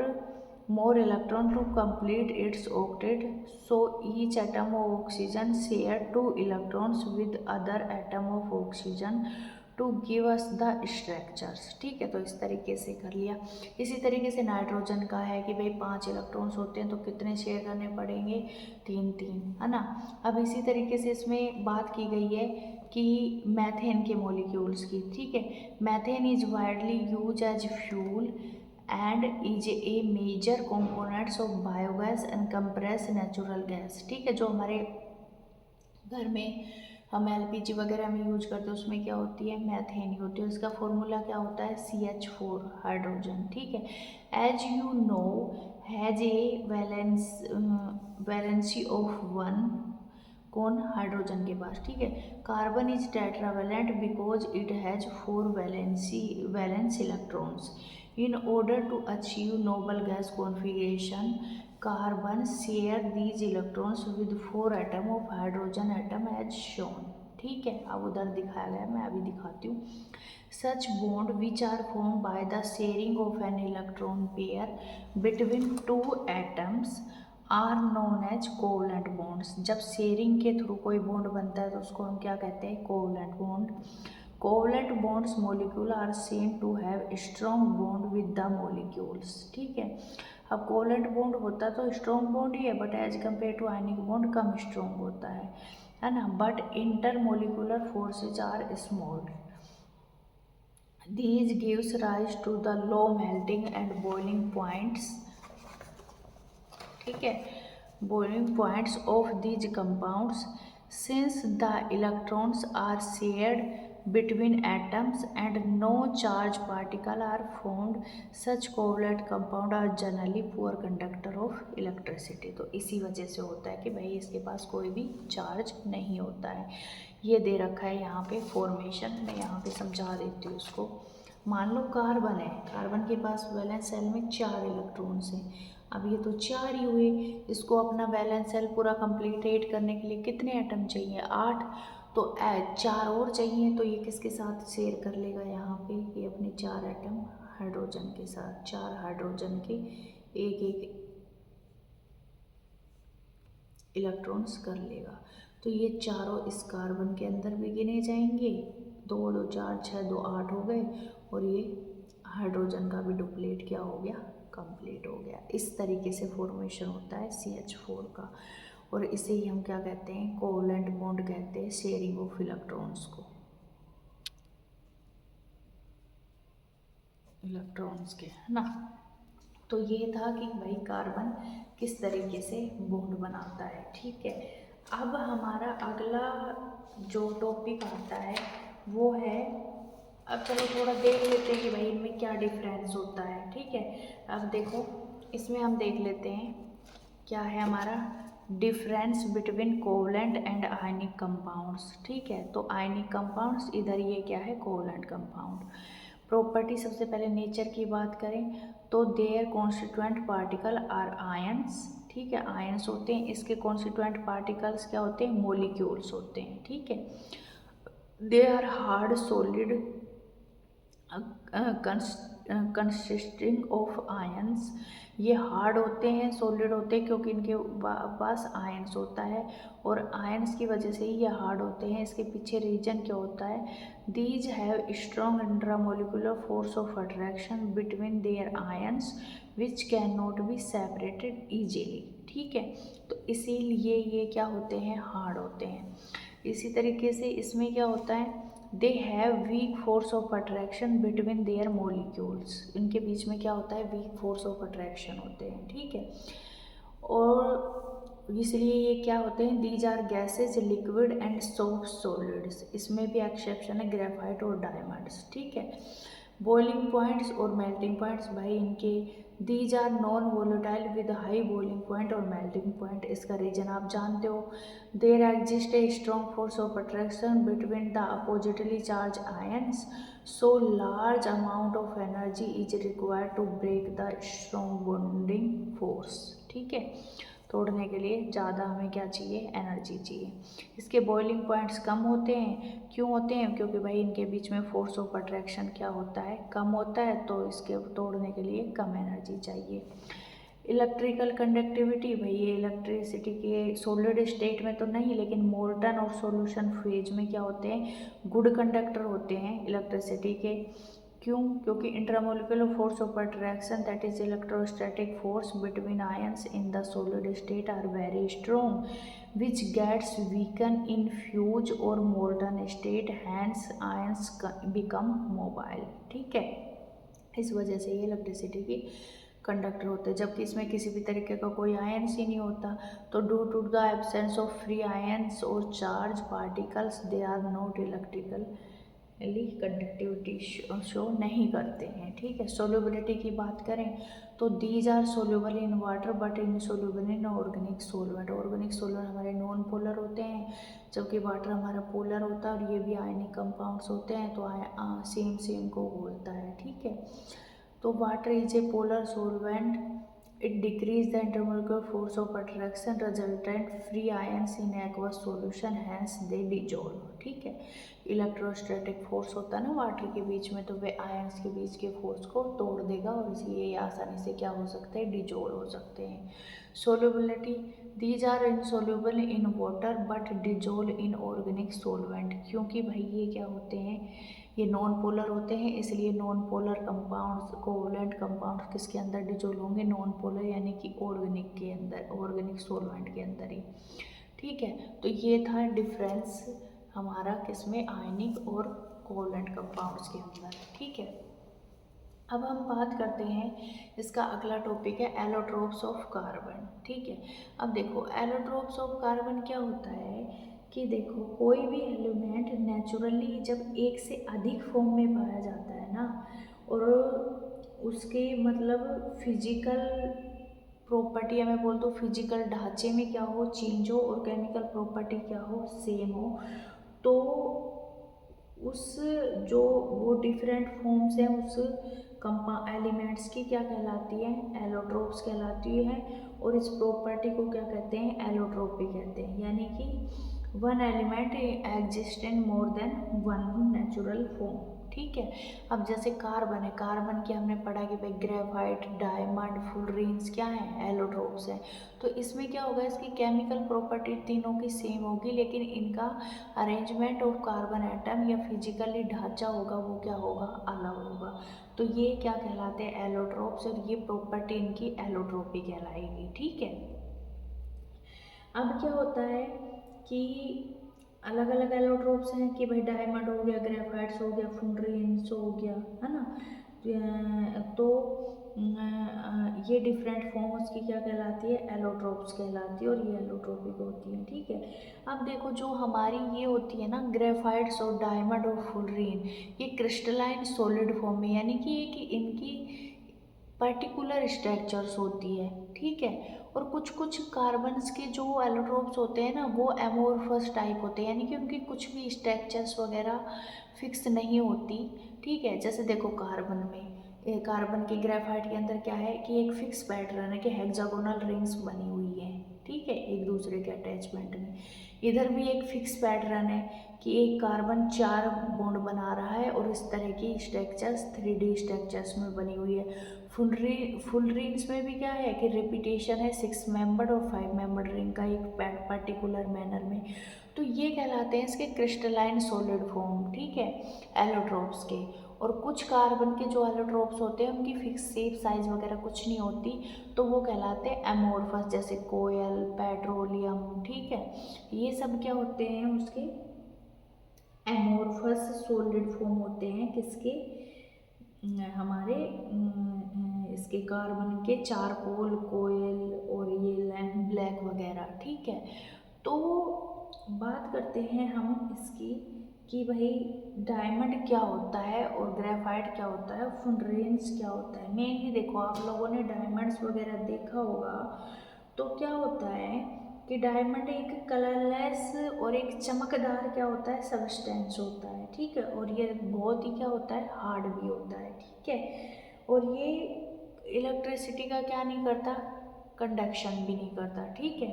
more electron to complete its octet. So each atom of oxygen share 2 electrons with other atom of oxygen to give us the structures. ठीक है, तो इस तरीके से कर लिया। इसी तरीके से नाइट्रोजन का है कि भाई 5 इलेक्ट्रॉन्स होते हैं तो कितने शेयर करने पड़ेंगे, 3 है ना। अब इसी तरीके से इसमें बात की गई है कि मैथेन के मॉलिक्यूल्स की। ठीक है, methane is widely use as fuel and is a major components of biogas and compress natural gas. ठीक है, जो हमारे घर में हम एलपीजी वगैरह में यूज करते हैं उसमें क्या होती है, मैथेन ही होती है। इसका फॉर्मूला क्या होता है, CH4 हाइड्रोजन। ठीक है, as you know has a valency of 1, कौन, हाइड्रोजन के पास। ठीक है, carbon is tetravalent because it has 4 valence electrons. In order to achieve noble gas configuration, carbon share these electrons with 4 atom of hydrogen atom as shown. ठीक है, अब उधर दिखाया गया, मैं अभी दिखाती हूँ। Such bond which are form by the sharing of an electron pair between 2 atoms are known as covalent bonds. जब शेयरिंग के थ्रू कोई बॉन्ड बनता है तो उसको हम क्या कहते हैं, covalent bond. Covalent bonds molecule are same to have strong bond with the molecules. ठीक है, अब कोवलेंट बॉन्ड होता तो स्ट्रॉन्ग बॉन्ड ही है, but as compare to ionic bond कम स्ट्रॉन्ग होता है ना। But intermolecular forces are small. These gives rise to the low melting and boiling points। ठीक है, boiling points of these compounds since the electrons are shared between atoms and no charge particle are formed, such covalent compound are generally poor conductor of electricity। तो इसी वजह से होता है कि भाई इसके पास कोई भी चार्ज नहीं होता है। ये दे रखा है यहाँ पे फॉर्मेशन, मैं यहाँ पे समझा देती हूँ उसको। मान लो कार्बन है, कार्बन के पास वैलेंस सेल में 4 इलेक्ट्रॉन्स हैं। अब ये तो 4 ही हुए, इसको अपना वैलेंस सेल पूरा कंप्लीट करने के लिए कितने एटम चाहिए, 8। तो 4 और चाहिए, तो ये किसके साथ शेयर कर लेगा, यहाँ पे ये अपने 4 एटम हाइड्रोजन के साथ, 4 हाइड्रोजन के एक एक इलेक्ट्रॉन्स कर लेगा। तो ये चारों इस कार्बन के अंदर भी गिने जाएंगे, 2 2 4 6 2 8 हो गए, और ये हाइड्रोजन का भी डुप्लीट क्या हो गया, कंप्लीट हो गया। इस तरीके से फॉर्मेशन होता है CH4 का, और इसे ही हम क्या कहते हैं, कोवलेंट बॉन्ड कहते हैं, शेयरिंग ऑफ इलेक्ट्रॉन्स को, इलेक्ट्रॉन्स के, है ना। तो ये था कि भाई कार्बन किस तरीके से बॉन्ड बनाता है। ठीक है, अब हमारा अगला जो टॉपिक आता है वो है, अब चलो थोड़ा देख लेते हैं कि भाई इनमें क्या डिफरेंस होता है। ठीक है, अब देखो इसमें हम देख लेते हैं क्या है हमारा difference between covalent and ionic compounds. ठीक है, तो आयनिक कंपाउंड्स, इधर ये क्या है, कोवलेंट कंपाउंड। प्रॉपर्टी, सबसे पहले नेचर की बात करें तो their constituent particle are ions. ठीक है, आयंस होते हैं, इसके कॉन्स्टिट्यूएंट पार्टिकल्स क्या होते हैं, मोलिक्यूल्स होते हैं। ठीक है, they are hard solid consisting of ions. ये हार्ड होते हैं, सॉलिड होते हैं, क्योंकि इनके पास आयंस होता है, और आयंस की वजह से ही ये हार्ड होते हैं। इसके पीछे रीजन क्या होता है, these have strong intramolecular force of attraction between their ions which can not be separated easily. ठीक है, तो इसीलिए ये क्या होते हैं, हार्ड होते हैं। इसी तरीके से इसमें क्या होता है, they have week force of attraction between their molecules. इनके बीच में क्या होता है, वीक फोर्स ऑफ अट्रैक्शन होते हैं। ठीक है, और इसलिए ये क्या होते हैं, these are gases, liquid and soft solids. इसमें भी एक्सेप्शन है ग्रेफाइट और डायमंड्स। ठीक है, बॉइलिंग पॉइंट्स और मेल्टिंग पॉइंट्स, भाई इनके these are non volatile with high boiling point और मेल्टिंग पॉइंट। इसका रीजन आप जानते हो, there exist a strong force of attraction between the oppositely charge ions, so large amount of energy is required to break the strong bonding force. ठीक है, तोड़ने के लिए ज़्यादा हमें क्या चाहिए, एनर्जी चाहिए। इसके बॉइलिंग पॉइंट्स कम होते हैं, क्यों होते हैं, क्योंकि भाई इनके बीच में फोर्स ऑफ अट्रैक्शन क्या होता है, कम होता है, तो इसके तोड़ने के लिए कम एनर्जी चाहिए। इलेक्ट्रिकल कंडक्टिविटी, भाई ये इलेक्ट्रिसिटी के सॉलिड स्टेट में तो नहीं, लेकिन मोल्टन और सॉल्यूशन फेज में क्या होते हैं, गुड कंडक्टर होते हैं इलेक्ट्रिसिटी के। क्यों? क्योंकि intramolecular force of attraction that is electrostatic force between ions in the solid state are very strong which gets weaken in fuse or molten state, hence ions become mobile. ठीक है, इस वजह से ये इलेक्ट्रिसिटी की कंडक्टर होते हैं, जबकि इसमें किसी भी तरीके का कोई आयंस ही नहीं होता। तो due to the absence of free ions और charge particles they are not electrically conductivity show नहीं करते हैं। ठीक है, सोल्युबिलिटी की बात करें तो these are soluble in water but insoluble in organic solvent. Organic solvent हमारे नॉन पोलर होते हैं, जबकि वाटर हमारा पोलर होता है, और ये भी आयनिक कंपाउंड्स होते हैं, तो सेम को बोलता है। ठीक है, तो water is a polar solvent, it decreases the intermolecular force of attraction resultant free ions in aqueous solution, hence they dissolve. ठीक है, इलेक्ट्रोस्टैटिक फोर्स होता है ना वाटर के बीच में, तो वे आयंस के बीच के फोर्स को तोड़ देगा, और इसलिए ये आसानी से क्या हो सकते हैं, डिजोल्व हो सकते हैं। Solubility, these are insoluble in water but dissolve in organic solvent. क्योंकि भाई ये क्या होते हैं, ये नॉन पोलर होते हैं, इसलिए non polar compounds, covalent compounds किसके अंदर डिजोल्व होंगे, नॉन पोलर यानी कि ऑर्गेनिक के अंदर, ऑर्गेनिक सोलवेंट के अंदर ही। ठीक है, तो ये था डिफरेंस हमारा किसमें, आयनिक और कोवलेंट कंपाउंड्स के अंदर। ठीक है, अब हम बात करते हैं, इसका अगला टॉपिक है एलोट्रोप्स ऑफ कार्बन। ठीक है, अब देखो एलोट्रोप्स ऑफ कार्बन क्या होता है कि देखो कोई भी एलिमेंट नेचुरली जब एक से अधिक फॉर्म में पाया जाता है ना, और उसके मतलब फिजिकल प्रॉपर्टी, या मैं बोल दूँ फिजिकल ढांचे में क्या हो, चेंज हो, और केमिकल प्रॉपर्टी क्या हो, सेम हो, तो उस जो वो डिफरेंट फॉर्म्स हैं उस एलिमेंट्स की क्या कहलाती है, एलोट्रोप्स कहलाती है। और इस प्रॉपर्टी को क्या कहते हैं, एलोट्रोपी कहते हैं, यानी कि one element exist in more than one natural form. ठीक है, अब जैसे कार्बन है, कार्बन की हमने पढ़ा कि भाई ग्रेफाइट, डायमंड, फुलरीन्स क्या है, एलोट्रोप्स हैं। तो इसमें क्या होगा, इसकी केमिकल प्रॉपर्टी तीनों की सेम होगी, लेकिन इनका अरेंजमेंट ऑफ कार्बन एटम या फिजिकली ढांचा होगा वो क्या होगा, अलग होगा। तो ये क्या कहलाते हैं, एलोट्रोप्स, और ये प्रॉपर्टी इनकी एलोट्रोपी कहलाएगी। ठीक है, अब क्या होता है कि अलग अलग एलोट्रोप्स हैं कि भाई डायमंड हो गया, ग्रेफाइट्स हो गया, फुलरीन्स हो गया, है ना। तो ये डिफरेंट फॉर्म उसकी क्या कहलाती है, एलोट्रोप्स कहलाती है, और ये एलोट्रोपिक होती है। ठीक है, अब देखो जो हमारी ये होती है ना ग्रेफाइट्स और डायमंड और फुलरीन, ये क्रिस्टलाइन सॉलिड फॉर्म में, यानी कि ये कि इनकी पर्टिकुलर स्ट्रक्चर्स होती है। ठीक है, और कुछ कुछ कार्बन्स के जो एलोट्रोप्स होते हैं ना वो एमोर्फस टाइप होते हैं, यानी कि उनकी कुछ भी स्ट्रक्चर्स वगैरह फिक्स नहीं होती। ठीक है, जैसे देखो कार्बन में, कार्बन के ग्रेफाइट के अंदर क्या है कि एक फिक्स पैटर्न है कि हेक्सागोनल रिंग्स बनी हुई हैं। ठीक है, एक दूसरे के अटैचमेंट में। इधर भी एक फिक्स पैटर्न है कि एक कार्बन 4 बॉन्ड बना रहा है, और इस तरह की स्ट्रक्चर्स 3D स्ट्रक्चर्स में बनी हुई है। फुलरीन्स में भी क्या है कि रिपीटेशन है 6 मेंबर्ड और 5 मेंबर्ड रिंग का एक पर्टिकुलर मैनर में। तो ये कहलाते हैं इसके क्रिस्टलाइन सॉलिड फॉर्म। ठीक है, एलोट्रोप्स के। और कुछ कार्बन के जो एलोट्रोप्स होते हैं उनकी फिक्स शेप, साइज वगैरह कुछ नहीं होती, तो वो कहलाते हैं एमोर्फस, जैसे कोयल, पेट्रोलियम। ठीक है, ये सब क्या होते हैं उसके एमोर्फस सॉलिड फॉर्म होते हैं, किसके, हमारे इसके कार्बन के चारकोल, कोयल और ये लैम्प ब्लैक वगैरह। ठीक है, तो बात करते हैं हम इसकी कि भाई डायमंड क्या होता है और ग्रेफाइट क्या होता है, फुलरेंस क्या होता है। मेनली देखो आप लोगों ने डायमंड्स वगैरह देखा होगा, तो क्या होता है कि डायमंड एक कलरलेस और एक चमकदार क्या होता है, सबस्टेंस होता है। ठीक है, और ये बहुत ही क्या होता है, हार्ड भी होता है। ठीक है, और ये इलेक्ट्रिसिटी का क्या नहीं करता, कंडक्शन भी नहीं करता। ठीक है,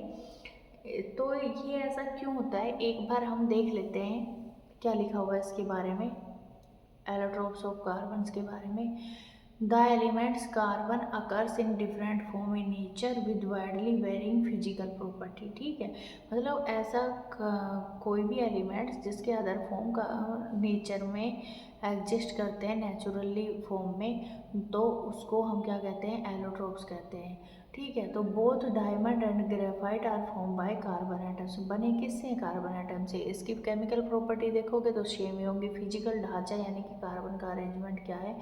तो ये ऐसा क्यों होता है, एक बार हम देख लेते हैं क्या लिखा हुआ है इसके बारे में, एलोट्रोप्स ऑफ कार्बन्स के बारे में। The elements carbon occurs in different form in nature with widely varying physical property. ठीक है, मतलब ऐसा कोई भी एलिमेंट्स जिसके अदर फॉर्म का नेचर में एग्जिस्ट करते हैं नेचुरली फॉर्म में, तो उसको हम क्या कहते हैं, एलोट्रोप्स कहते हैं। ठीक है, तो both diamond and graphite are form by carbon atoms. बने किससे, कार्बन एटम से। इसकी केमिकल प्रॉपर्टी देखोगे तो सेम ही होंगी, फिजिकल ढांचा यानी कि कार्बन का अरेंजमेंट क्या है,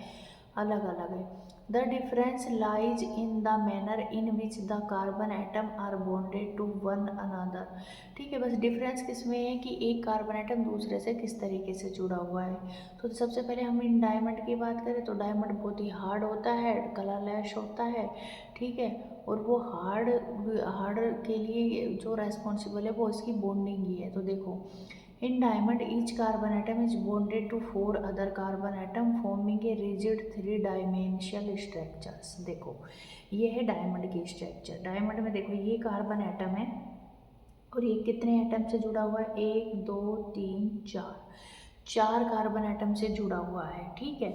अलग अलग है। The difference lies in the manner in which the carbon atom are bonded to one another. ठीक है, बस डिफरेंस किस में है कि एक कार्बन एटम दूसरे से किस तरीके से जुड़ा हुआ है। तो सबसे पहले हम इन डायमंड की बात करें तो डायमंड बहुत ही हार्ड होता है, कलरलेस होता है। ठीक है, और वो हार्ड के लिए जो रेस्पॉन्सिबल है वो इसकी बॉन्डिंग ही है। तो देखो, in diamond each carbon atom is bonded to 4 other carbon atom forming a rigid 3 dimensional structures. देखो, ये है डायमंड की स्ट्रक्चर। डायमंड में देखो ये कार्बन एटम है और ये कितने एटम से जुड़ा हुआ है, 1 2 3 4 कार्बन एटम से जुड़ा हुआ है। ठीक है,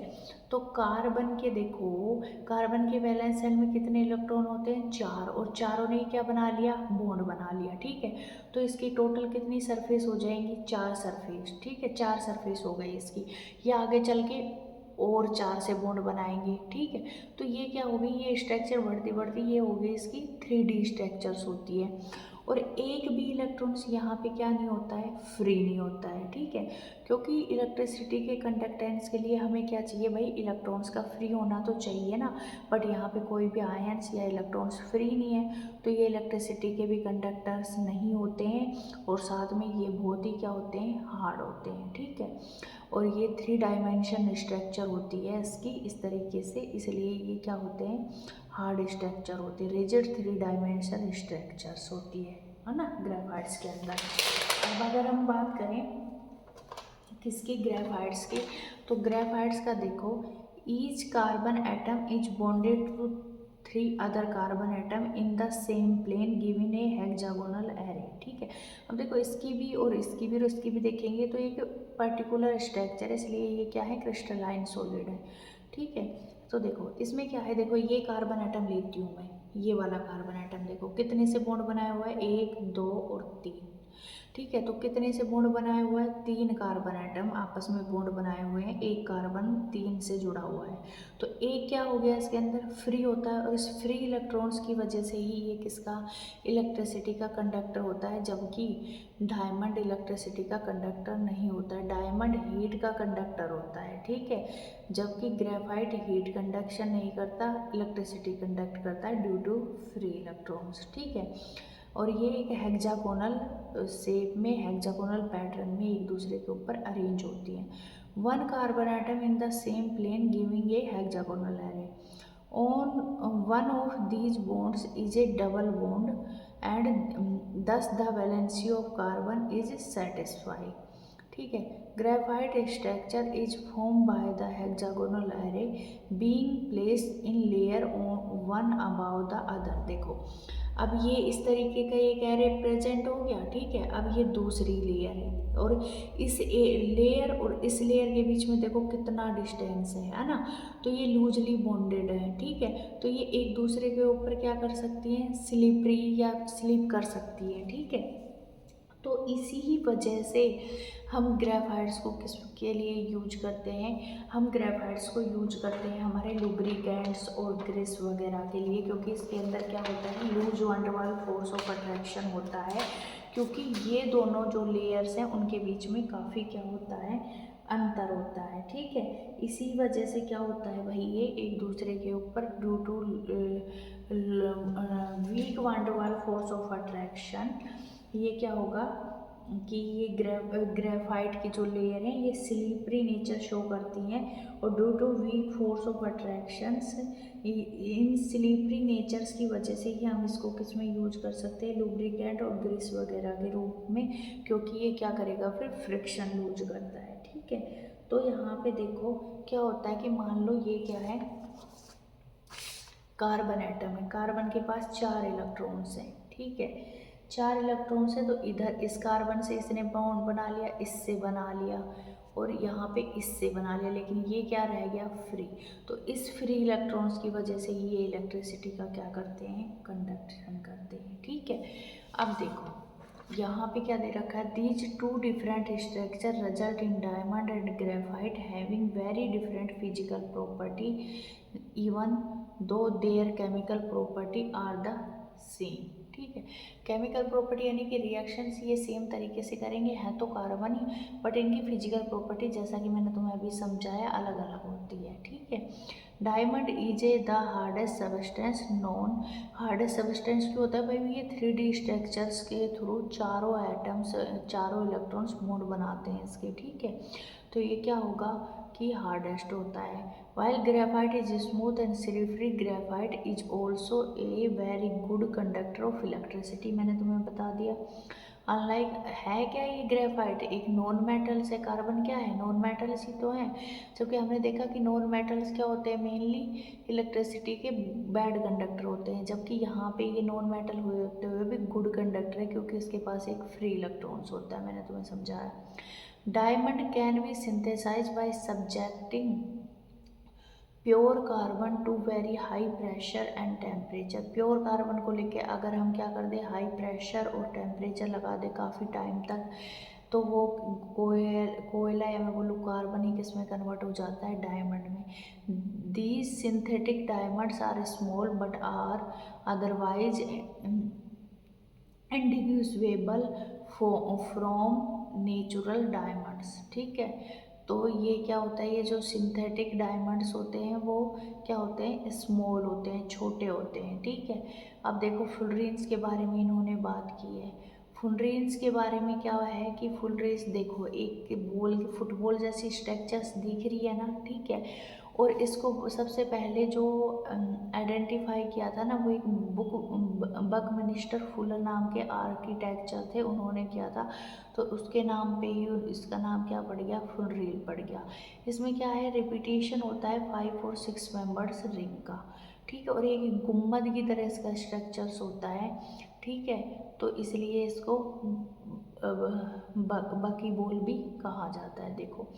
तो कार्बन के देखो, कार्बन के वैलेंस शेल में कितने इलेक्ट्रॉन होते हैं, 4, और चारों ने क्या बना लिया, बॉन्ड बना लिया। ठीक है, तो इसकी टोटल कितनी सरफेस हो जाएंगी, 4 सरफेस। ठीक है, 4 सरफेस हो गई इसकी। ये आगे चल के और 4 से बॉन्ड बनाएंगे। ठीक है, तो ये क्या हो गई, ये स्ट्रक्चर बढ़ती बढ़ती ये हो गई इसकी 3D स्ट्रक्चर्स होती है। और एक भी इलेक्ट्रॉन्स यहाँ पे क्या नहीं होता है, फ्री नहीं होता है। ठीक है, क्योंकि इलेक्ट्रिसिटी के कंडक्टेंस के लिए हमें क्या चाहिए भाई, इलेक्ट्रॉन्स का फ्री होना तो चाहिए ना। बट यहाँ पे कोई भी आयन्स या इलेक्ट्रॉन्स फ्री नहीं है, तो ये इलेक्ट्रिसिटी के भी कंडक्टर्स नहीं होते हैं, और साथ में ये बहुत ही क्या होते हैं, हार्ड होते हैं। ठीक है, और ये 3 डायमेंशन स्ट्रक्चर होती है इसकी इस तरीके से, इसलिए ये क्या होते हैं, हार्ड स्ट्रक्चर होती है, रिजिड 3 डायमेंशन स्ट्रक्चर्स होती है ना ग्रेफाइट्स के अंदर। अब अगर हम बात करें किसकी, ग्रेफाइट्स की, तो ग्रेफाइट्स का देखो, each carbon atom is bonded to 3 other carbon atom in the same plane given a hexagonal array. ठीक है, अब देखो इसकी भी और इसकी भी और इसकी भी देखेंगे तो एक पर्टिकुलर स्ट्रक्चर है, इसलिए ये क्या है, क्रिस्टलाइन सॉलिड है। ठीक है, तो देखो इसमें क्या है, देखो ये कार्बन एटम लेती हूँ मैं, ये वाला कार्बन एटम देखो कितने से बॉन्ड बनाया हुआ है, 1 2 और 3। ठीक है, तो कितने से बॉन्ड बनाया हुआ है, 3 कार्बन एटम आपस में बॉन्ड बनाए हुए हैं, एक कार्बन 3 से जुड़ा हुआ है। तो एक क्या हो गया, इसके अंदर फ्री होता है, और इस फ्री इलेक्ट्रॉन्स की वजह से ही ये किसका, इलेक्ट्रिसिटी का कंडक्टर होता है, जबकि डायमंड इलेक्ट्रिसिटी का कंडक्टर नहीं होता है, डायमंड हीट का कंडक्टर होता है। ठीक है, जबकि ग्रेफाइट हीट कंडक्शन नहीं करता, इलेक्ट्रिसिटी कंडक्ट करता है ड्यू टू फ्री इलेक्ट्रॉन्स। ठीक है, और ये एक हेक्सागोनल शेप में, हेक्सागोनल पैटर्न में एक दूसरे के ऊपर अरेंज होती हैं। 1 carbon atom in the same plane giving a hexagonal array. On one of these bonds is a double bond and thus the valency of carbon is satisfy. ठीक है, graphite structure is form by the hexagonal array being placed in layer one above the other. देखो, अब ये इस तरीके का एक array present हो गया। ठीक है, अब ये दूसरी लेयर है, और इस लेयर और इस लेयर के बीच में देखो कितना डिस्टेंस है ना, तो ये लूजली बॉन्डेड है। ठीक है, तो ये एक दूसरे के ऊपर क्या कर सकती हैं, स्लिपरी या स्लिप कर सकती है। ठीक है, तो इसी ही वजह से हम ग्रेफाइट्स को किसके लिए यूज करते हैं, हम ग्रेफाइट्स को यूज करते हैं हमारे लुब्रिकेंट्स और ग्रीस वगैरह के लिए, क्योंकि इसके अंदर क्या होता है, लूज वंड वाल फोर्स ऑफ अट्रैक्शन होता है, क्योंकि ये दोनों जो लेयर्स हैं उनके बीच में काफ़ी क्या होता है, अंतर होता है। ठीक है, इसी वजह से क्या होता है भाई, ये एक दूसरे के ऊपर ड्यू टू वीक वंड वाल फोर्स ऑफ अट्रैक्शन ये क्या होगा कि ये ग्रेफाइट की जो लेयर है ये स्लिपरी नेचर शो करती हैं, और due to weak force of attractions in slippery natures की वजह से ही हम इसको किस में यूज कर सकते हैं, लुब्रिकेंट और ग्रीस वगैरह के रूप में, क्योंकि ये क्या करेगा, फिर फ्रिक्शन लूज करता है। ठीक है, तो यहाँ पे देखो क्या होता है कि मान लो ये क्या है, कार्बन एटम है, कार्बन के पास 4 इलेक्ट्रॉन्स हैं। ठीक है, 4 इलेक्ट्रॉन्स है, तो इधर इस कार्बन से इसने बॉन्ड बना लिया, इससे बना लिया, और यहाँ पे इससे बना लिया, लेकिन ये क्या रह गया, फ्री। तो इस फ्री इलेक्ट्रॉन्स की वजह से ये इलेक्ट्रिसिटी का क्या करते हैं, कंडक्शन करते हैं। ठीक है, अब देखो यहाँ पे क्या दे रखा है, these two different structure result in diamond and graphite having very different physical property even though their chemical property are the same. ठीक है, केमिकल प्रॉपर्टी यानी कि रिएक्शंस ये सेम तरीके से करेंगे, हैं तो कार्बन ही, बट इनकी फिजिकल प्रॉपर्टी जैसा कि मैंने तुम्हें अभी समझाया अलग अलग होती है। ठीक है, diamond is a the hardest substance known. Hardest substance क्यों होता है भाई, ये 3D स्ट्रक्चर्स के थ्रू चारों एटम्स, चारों इलेक्ट्रॉन्स मूड बनाते हैं इसके। ठीक है, तो ये क्या होगा कि हार्डेस्ट होता है। While graphite is smooth and silvery, graphite is also a very good conductor of electricity. मैंने तुम्हें बता दिया, अनलाइक है क्या ये ग्रेफाइट, एक नॉन मेटल्स है, कार्बन क्या है, नॉन मेटल्स ही तो है। जबकि हमने देखा कि नॉन मेटल्स क्या होते हैं, मेनली इलेक्ट्रिसिटी के बैड कंडक्टर होते हैं, जबकि यहाँ पे ये नॉन मेटल होते हुए भी गुड कंडक्टर है क्योंकि इसके पास एक फ्री इलेक्ट्रॉन्स होता है, मैंने तुम्हें समझाया। Diamond can be synthesize by subjecting pure carbon to very high pressure and temperature. Pure carbon को लेके अगर हम क्या कर दें, हाई प्रेशर और टेम्परेचर लगा दें काफ़ी टाइम तक, तो वो कोयला या मैं बोलूँ कार्बन ही किस में कन्वर्ट हो जाता है, डायमंड में। These synthetic diamonds are small but are otherwise indistinguishable from natural diamonds. ठीक है, तो ये क्या होता है, ये जो सिंथेटिक डायमंड्स होते हैं वो क्या होते हैं, स्मॉल होते हैं, छोटे होते हैं। ठीक है, अब देखो फुलरेंस के बारे में इन्होंने बात की है। फुलरेंस के बारे में क्या है कि फुलरेंस देखो एक बॉल, फुटबॉल जैसी स्ट्रक्चर्स दिख रही है ना। ठीक है, और इसको सबसे पहले जो आइडेंटिफाई किया था ना, वो एक बकमिनिस्टर फुलर नाम के आर्किटेक्चर थे, उन्होंने किया था। तो उसके नाम पे ही इसका नाम क्या पड़ गया, फुलरेल पड़ गया। इसमें क्या है, रिपीटेशन होता है 5 और 6 मेंबर्स रिंग का। ठीक है, और एक गुम्बद की तरह इसका स्ट्रक्चर्स होता है। ठीक है, तो इसलिए इसको बकी बॉल भी कहा जाता है। देखो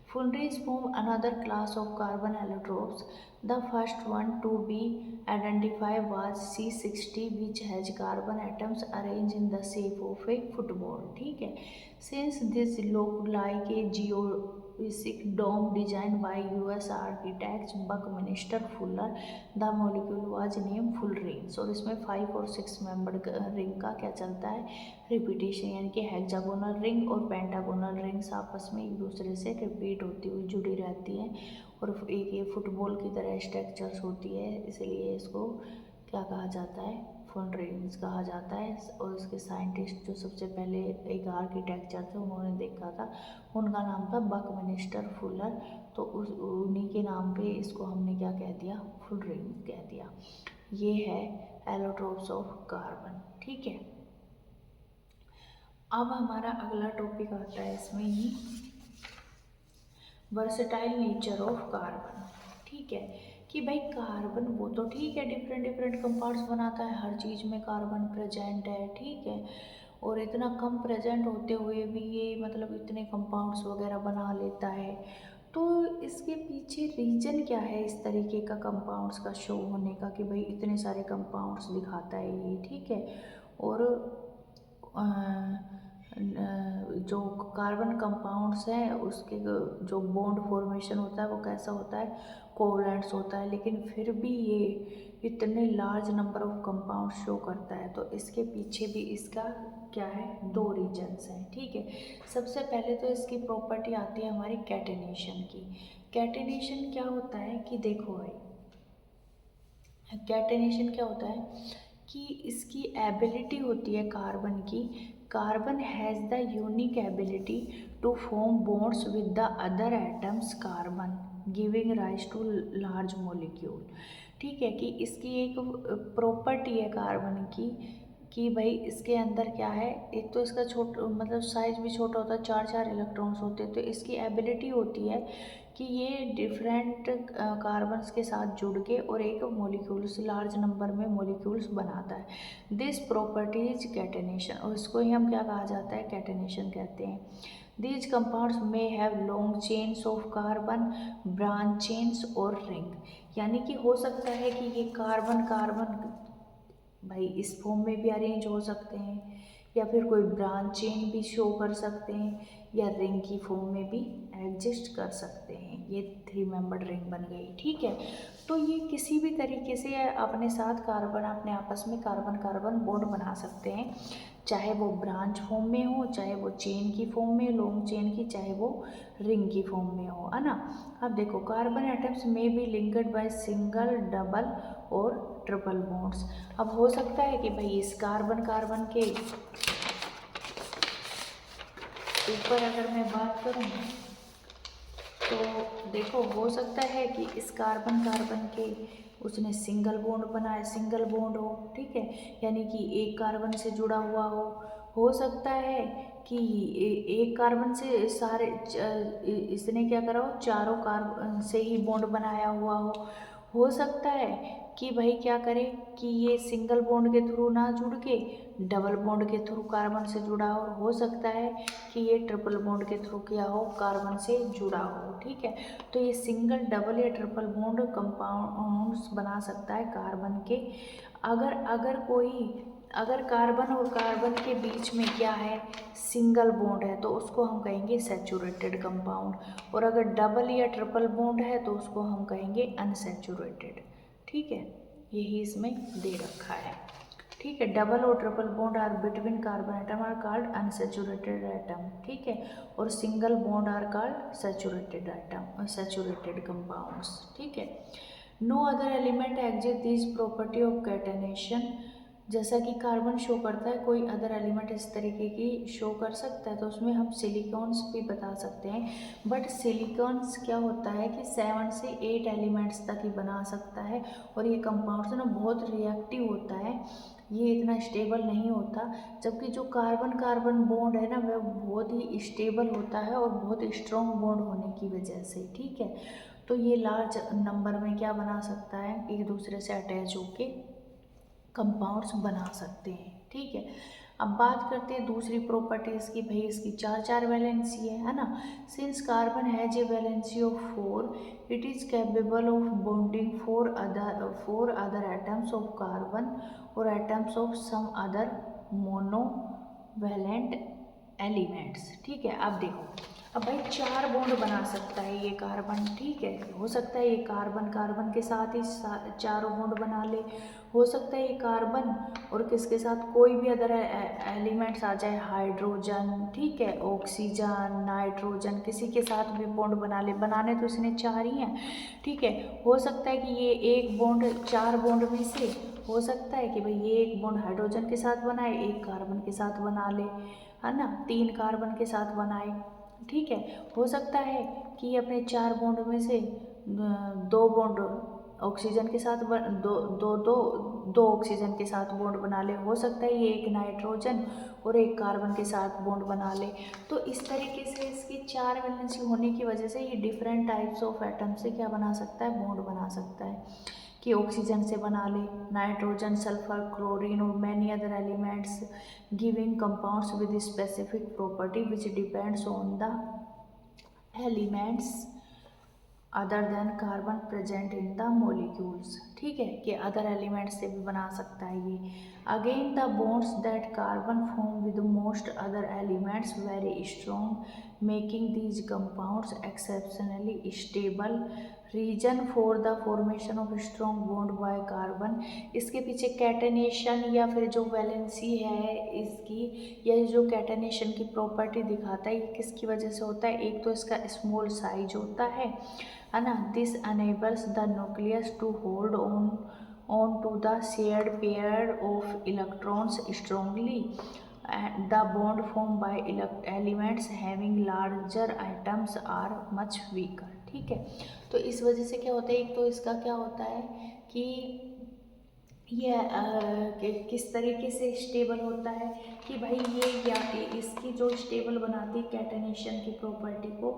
Fullerenes form another class of carbon allotropes. The first one to be identified was C60, which has carbon atoms arranged in the shape of a football. ठीक है, since this look like a geodesic dome designed by US architect Buckminster Fuller, the molecule was named Fullerenes। और इसमें 5 और 6 member ring का क्या चलता है, repetition, यानी कि हेक्सागोनल रिंग और पेंटागोनल रिंग्स आपस में एक दूसरे से रिपीट होती हुई जुड़ी रहती हैं, और एक ये फुटबॉल की तरह स्ट्रक्चर्स होती है, इसलिए इसको क्या कहा जाता है, फुलरेंस कहा जाता है। और इसके साइंटिस्ट जो सबसे पहले एक आर्किटेक्चर थे उन्होंने देखा था, उनका नाम था बकमिनिस्टर फुलर। तो उन्हीं के नाम पे इसको हमने क्या कह दिया, फुलरेंस कह दिया। ये है एलोट्रोप्स ऑफ कार्बन। ठीक है, अब हमारा अगला टॉपिक आता है इसमें ही, वर्सेटाइल नेचर ऑफ कार्बन। ठीक है, कि भाई कार्बन वो तो ठीक है डिफरेंट डिफरेंट कंपाउंड्स बनाता है, हर चीज़ में कार्बन प्रेजेंट है। ठीक है, और इतना कम प्रेजेंट होते हुए भी ये मतलब इतने कंपाउंड्स वगैरह बना लेता है। तो इसके पीछे रीज़न क्या है इस तरीके का कंपाउंड्स का शो होने का, कि भाई इतने सारे कंपाउंड्स दिखाता है ये। ठीक है, और जो कार्बन कंपाउंड्स हैं उसके जो बॉन्ड फॉर्मेशन होता है वो कैसा होता है, कोवलेंट्स होता है, लेकिन फिर भी ये इतने large number of compound show करता है। तो इसके पीछे भी इसका क्या है, 2 रीजन्स हैं। ठीक है, सबसे पहले तो इसकी प्रॉपर्टी आती है हमारी कैटेनेशन की। कैटेनेशन क्या होता है कि देखो भाई, कैटेनेशन क्या होता है कि इसकी एबिलिटी होती है कार्बन की, carbon has the unique ability to form bonds with the other atoms carbon giving rise to large molecule. ठीक है, कि इसकी एक प्रॉपर्टी है कार्बन की कि भाई इसके अंदर क्या है, एक तो इसका छोटा मतलब साइज भी छोटा होता है, 4 इलेक्ट्रॉन्स होते हैं। तो इसकी एबिलिटी होती है कि ये डिफरेंट कार्बन्स के साथ जुड़ के और एक मॉलिक्यूल्स, लार्ज नंबर में मॉलिक्यूल्स बनाता है। दिस प्रॉपर्टी इज कैटेनेशन, और इसको ही हम क्या कहा जाता है, कैटेनेशन कहते हैं। These compounds may have long chains of carbon, branch chains और रिंग। यानी कि हो सकता है कि ये कार्बन कार्बन भाई इस फॉर्म में भी अरेंज हो सकते हैं, या फिर कोई ब्रांच चेन भी शो कर सकते हैं, या रिंग की फॉर्म में भी एग्जिस्ट कर सकते हैं। ये 3 मेंबर्ड रिंग बन गई, ठीक है। तो ये किसी भी तरीके से अपने साथ कार्बन अपने आपस में कार्बन कार्बन बॉन्ड बना सकते हैं, चाहे वो ब्रांच फॉर्म में हो, चाहे वो चेन की फॉर्म में, लॉन्ग चेन की, चाहे वो रिंग की फॉर्म में हो, है ना। अब देखो कार्बन एटम्स में be linked by single, double और ट्रिपल बॉन्ड्स। अब हो सकता है कि भाई इस कार्बन कार्बन के ऊपर अगर मैं बात करूँ तो देखो हो सकता है कि इस कार्बन कार्बन के उसने सिंगल बॉन्ड बनाए, सिंगल बॉन्ड हो, ठीक है, यानी कि एक कार्बन से जुड़ा हुआ हो सकता है कि एक कार्बन से सारे इसने क्या करा हो, चारों कार्बन से ही बॉन्ड बनाया हुआ हो सकता है कि भाई क्या करे कि ये सिंगल बॉन्ड के थ्रू ना जुड़ के डबल बॉन्ड के थ्रू कार्बन से जुड़ा हो सकता है कि ये ट्रिपल बॉन्ड के थ्रू क्या हो, कार्बन से जुड़ा हो, ठीक है। तो ये सिंगल, डबल या ट्रिपल बॉन्ड कंपाउंड्स बना सकता है कार्बन के। अगर कार्बन और कार्बन के बीच में क्या है, सिंगल बॉन्ड है, तो उसको हम कहेंगे सैचुरेटेड कंपाउंड, और अगर डबल या ट्रिपल बॉन्ड है तो उसको हम कहेंगे अनसैचुरेटेड, ठीक है। यही इसमें दे रखा है, ठीक है। डबल और triple bond are between carbon atom are called unsaturated atom, ठीक है, और single bond are called saturated atom, saturated compounds, ठीक है। No other element exit this property of catenation. जैसा कि कार्बन शो करता है, कोई अदर एलिमेंट इस तरीके की शो कर सकता है, तो उसमें हम सिलिकॉन्स भी बता सकते हैं। बट सिलिकॉन्स क्या होता है कि 7 से 8 एलिमेंट्स तक ही बना सकता है, और ये कंपाउंड्स ना बहुत रिएक्टिव होता है, ये इतना स्टेबल नहीं होता। जबकि जो कार्बन कार्बन बॉन्ड है ना वह बहुत ही स्टेबल होता है, और बहुत स्ट्रॉन्ग बॉन्ड होने की वजह से, ठीक है। तो ये लार्ज नंबर में क्या बना सकता है, एक दूसरे से अटैच होके कंपाउंड्स बना सकते हैं, ठीक है। अब बात करते हैं दूसरी प्रॉपर्टीज़ की। भाई इसकी 4 वैलेंसी है ना। Since carbon has a valency of 4, it is capable of bonding four other atoms of carbon और atoms of some other monovalent elements, ठीक है। अब देखो, अब भाई 4 बॉन्ड बना सकता है ये कार्बन, ठीक है। हो सकता है ये कार्बन कार्बन के साथ ही चारों बॉन्ड बना ले, हो सकता है ये कार्बन और किसके साथ कोई भी अदर एलिमेंट्स आ जाए, हाइड्रोजन, ठीक है, ऑक्सीजन, नाइट्रोजन, किसी के साथ भी बॉन्ड बना ले। बनाने तो इसने 4 ही हैं, ठीक है। हो सकता है कि ये एक बॉन्ड 4 बॉन्ड में से हो सकता है कि भाई ये एक बॉन्ड हाइड्रोजन के साथ बनाए, एक कार्बन के साथ बना ले, है ना, 3 कार्बन के साथ बनाए, ठीक है। हो सकता है कि ये अपने 4 बॉन्ड में से 2 बॉन्ड ऑक्सीजन के साथ दो ऑक्सीजन के साथ बॉन्ड बना ले। हो सकता है ये एक नाइट्रोजन और एक कार्बन के साथ बॉन्ड बना ले। तो इस तरीके से इसकी 4 वैलेंसी होने की वजह से ये डिफरेंट टाइप्स ऑफ एटम से क्या बना सकता है, बॉन्ड बना सकता है, कि ऑक्सीजन से बना ले, नाइट्रोजन, सल्फर, क्लोरीन और many other elements, giving compounds with specific property which depends on the elements other than carbon present in the molecules, ठीक है, कि अदर एलिमेंट से भी बना सकता है ये। Again the bonds that carbon form with most other elements very strong making these compounds exceptionally stable reason for the formation of strong bond by carbon. इसके पीछे कैटेनेशन या फिर जो वैलेंसी है इसकी, या जो कैटेनेशन की प्रॉपर्टी दिखाता है, ये किसकी वजह से होता है। एक तो इसका स्मॉल साइज होता है ना, this enables the nucleus to hold on to the shared pair of electrons strongly, and the bond formed by elements having larger atoms are much weaker, ठीक है। तो इस वजह से क्या होता है, एक तो इसका क्या होता है कि ये किस तरीके से स्टेबल होता है कि भाई ये या इसकी जो स्टेबल बनाती है कैटेनेशन की प्रॉपर्टी को,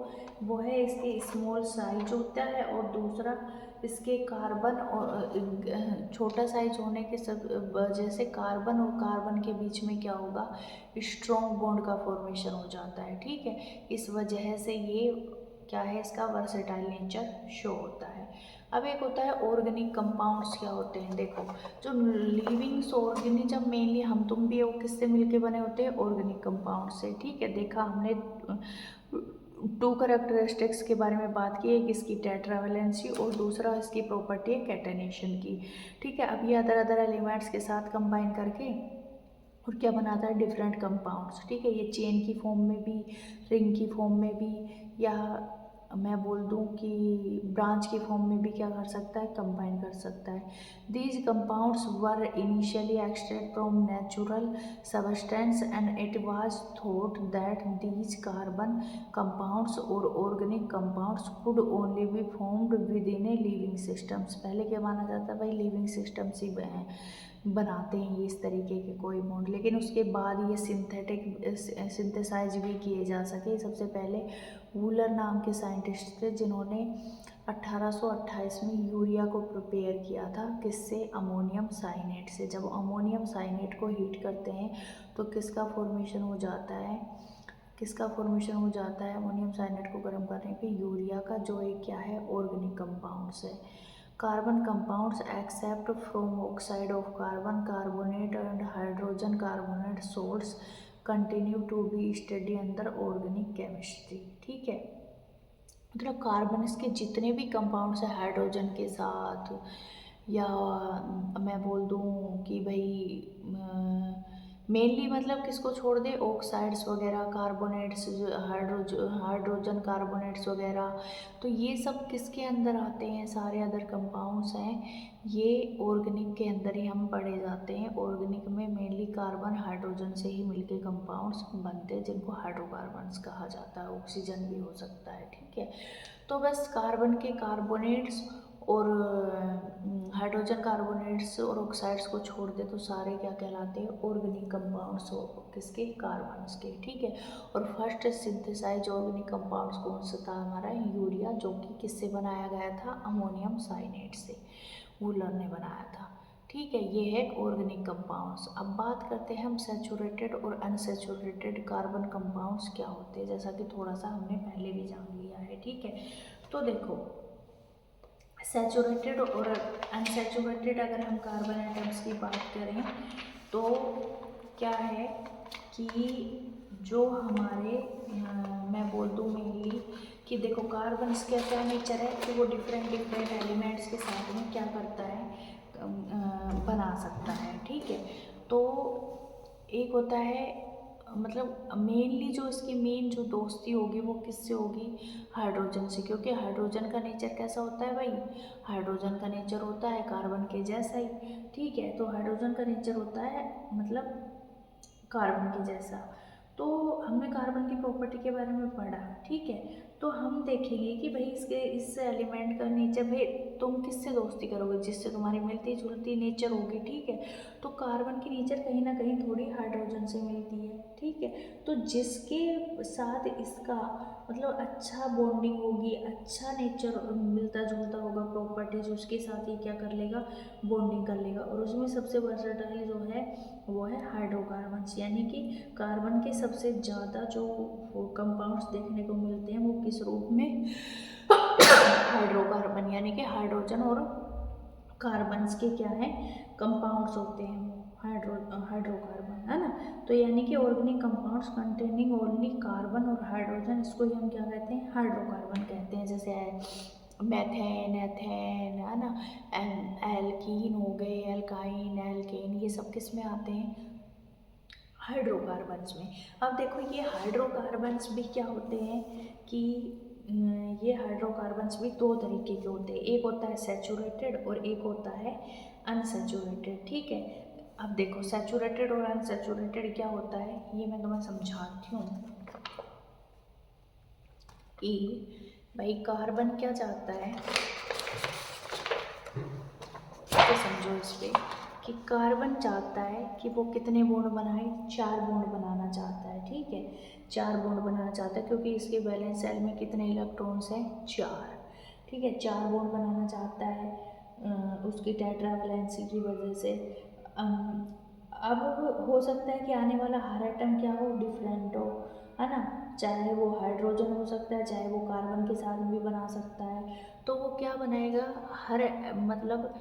वो है इसके स्मॉल साइज होता है, और दूसरा इसके कार्बन और छोटा साइज होने के सब वजह से कार्बन और कार्बन के बीच में क्या होगा, स्ट्रॉन्ग बॉन्ड का फॉर्मेशन हो जाता है, ठीक है। इस वजह से ये क्या है, इसका वर्सेटाइल नेचर शो होता है। अब एक होता है ऑर्गेनिक कंपाउंड्स, क्या होते हैं, देखो जो लिविंग्स ऑर्गेनिज्म मेनली हम तुम भी वो किससे मिलके बने होते हैं, ऑर्गेनिक कंपाउंड से, ठीक है। देखा हमने 2 कैरेक्टरिस्टिक्स के बारे में बात की, एक इसकी टेट्रावेलेंसी और दूसरा इसकी प्रॉपर्टी है कैटेनेशन की, ठीक है। अब ये अदर एलिमेंट्स के साथ कंबाइन करके और क्या बनाता है, डिफरेंट कंपाउंड्स, ठीक है। ये चेन की फॉर्म में भी, रिंग की फॉर्म में भी, या मैं बोल दूं कि ब्रांच की फॉर्म में भी क्या कर सकता है, कंबाइन कर सकता है। These compounds were initially extract from natural substance and it was thought that these carbon compounds or organic compounds could only be formed within a living systems. पहले क्या माना जाता है भाई, लिविंग सिस्टम्स ही बनाते हैं ये इस तरीके के कोई बॉन्ड, लेकिन उसके बाद ये सिंथेसाइज भी किए जा सके। सबसे पहले वूलर नाम के साइंटिस्ट थे जिन्होंने 1828 में यूरिया को प्रिपेयर किया था, किससे, अमोनियम साइनेट से। जब अमोनियम साइनेट को हीट करते हैं तो किसका फॉर्मेशन हो जाता है, किसका फॉर्मेशन हो जाता है, अमोनियम साइनेट को गर्म करने पे यूरिया का, जो एक क्या है, ऑर्गेनिक कंपाउंड्स है। Carbon compounds except from oxide of carbon carbonate and hydrogen carbonate salts continue to be study under organic chemistry, ठीक है। मतलब कार्बन के जितने भी कंपाउंड्स हैं हाइड्रोजन के साथ, या मैं बोल दूं कि भाई मेनली मतलब किसको छोड़ दे, ऑक्साइड्स वगैरह, कार्बोनेट्स, हाइड्रोजन कार्बोनेट्स वगैरह, तो ये सब किसके अंदर आते हैं, सारे अदर कंपाउंड्स हैं, ये ऑर्गेनिक के अंदर ही हम पढ़े जाते हैं। ऑर्गेनिक में मेनली कार्बन हाइड्रोजन से ही मिलके कंपाउंड्स बनते हैं जिनको हाइड्रोकार्बन्स कहा जाता है, ऑक्सीजन भी हो सकता है, ठीक है। तो बस कार्बन के कार्बोनेट्स और हाइड्रोजन कार्बोनेट्स और ऑक्साइड्स को छोड़ दे तो सारे क्या कहलाते हैं, ऑर्गेनिक कंपाउंड्स हो, किसके, कार्बन्स के, ठीक है। और फर्स्ट सिंथेसाइज ऑर्गेनिक कंपाउंड्स कौन सा था हमारा, यूरिया, जो कि किससे बनाया गया था, अमोनियम साइनेट से, वूलर ने बनाया था, ठीक है। ये है ऑर्गेनिक कंपाउंड्स। अब बात करते हैं हम सैचुरेटेड और अनसैचुरेटेड कार्बन कंपाउंड्स क्या होते हैं, जैसा कि थोड़ा सा हमने पहले भी जान लिया है, ठीक है। तो देखो सैचुरेटेड और अनसैचुरेटेड अगर हम कार्बन एटम्स की बात करें तो क्या है कि जो हमारे मैं बोल दूँ मेनली कि देखो कार्बन का क्या नेचर है कि वो डिफरेंट एलिमेंट्स के साथ में क्या करता है, बना सकता है, ठीक है। तो एक होता है मतलब मेनली जो इसकी मेन जो दोस्ती होगी वो किससे होगी, हाइड्रोजन से, क्योंकि हाइड्रोजन का नेचर कैसा होता है भाई, हाइड्रोजन का नेचर होता है कार्बन के जैसा ही, ठीक है। तो हाइड्रोजन का नेचर होता है मतलब कार्बन के जैसा। तो हमने कार्बन की प्रॉपर्टी के बारे में पढ़ा, ठीक है। तो हम देखेंगे कि भाई इसके इस एलिमेंट का नेचर, भाई तुम किससे दोस्ती करोगे, जिससे तुम्हारी मिलती जुलती नेचर होगी, ठीक है। तो कार्बन की नेचर कहीं ना कहीं थोड़ी हाइड्रोजन से मिलती है, ठीक है। तो जिसके साथ इसका मतलब अच्छा बॉन्डिंग होगी, अच्छा नेचर मिलता जुलता होगा प्रॉपर्टीज, उसके साथ ये क्या कर लेगा, बॉन्डिंग कर लेगा। और उसमें सबसे वर्सेटाइल जो है वो है हाइड्रोकार्बन्स, यानी कि कार्बन के सबसे ज़्यादा जो कंपाउंड्स देखने को मिलते हैं वो किस रूप में, हाइड्रोकार्बन, यानी कि हाइड्रोजन और कार्बन्स के क्या है, कंपाउंड्स होते हैं हाइड्रोकार्बन, है ना। तो यानी कि organic compounds containing only carbon और हाइड्रोजन, इसको ही हम क्या कहते हैं, हाइड्रोकार्बन कहते हैं। जैसे मेथेन, एथेन, है ना, एल्कीन हो गए, एल्काइन, एल्केन, ये सब किस में आते हैं, हाइड्रोकार्बन्स में। अब देखो ये हाइड्रोकार्बन्स भी क्या होते हैं कि ये हाइड्रोकार्बन्स भी 2 तरीके के होते हैं, एक होता है सैचुरेटेड और एक होता है अनसैचुरेटेड, ठीक है। अब देखो सैचुरेटेड और अनसैचुरेटेड क्या होता है ये मैं तुम्हें समझाती हूँ कि भाई कार्बन क्या चाहता है, तो समझो इस पे कि कार्बन चाहता है कि वो कितने बॉन्ड बनाए, 4 बॉन्ड बनाना चाहता है, ठीक है। 4 बॉन्ड बनाना चाहता है क्योंकि इसके वैलेंस शेल में कितने इलेक्ट्रॉन्स हैं, 4, ठीक है। 4 बॉन्ड बनाना चाहता है उसकी टेट्रा वैलेंसी की वजह से। अब हो सकता है कि आने वाला हर एटम क्या हो, डिफरेंट हो, है ना, चाहे वो हाइड्रोजन हो सकता है, चाहे वो कार्बन के साथ भी बना सकता है। तो वो क्या बनाएगा, हर मतलब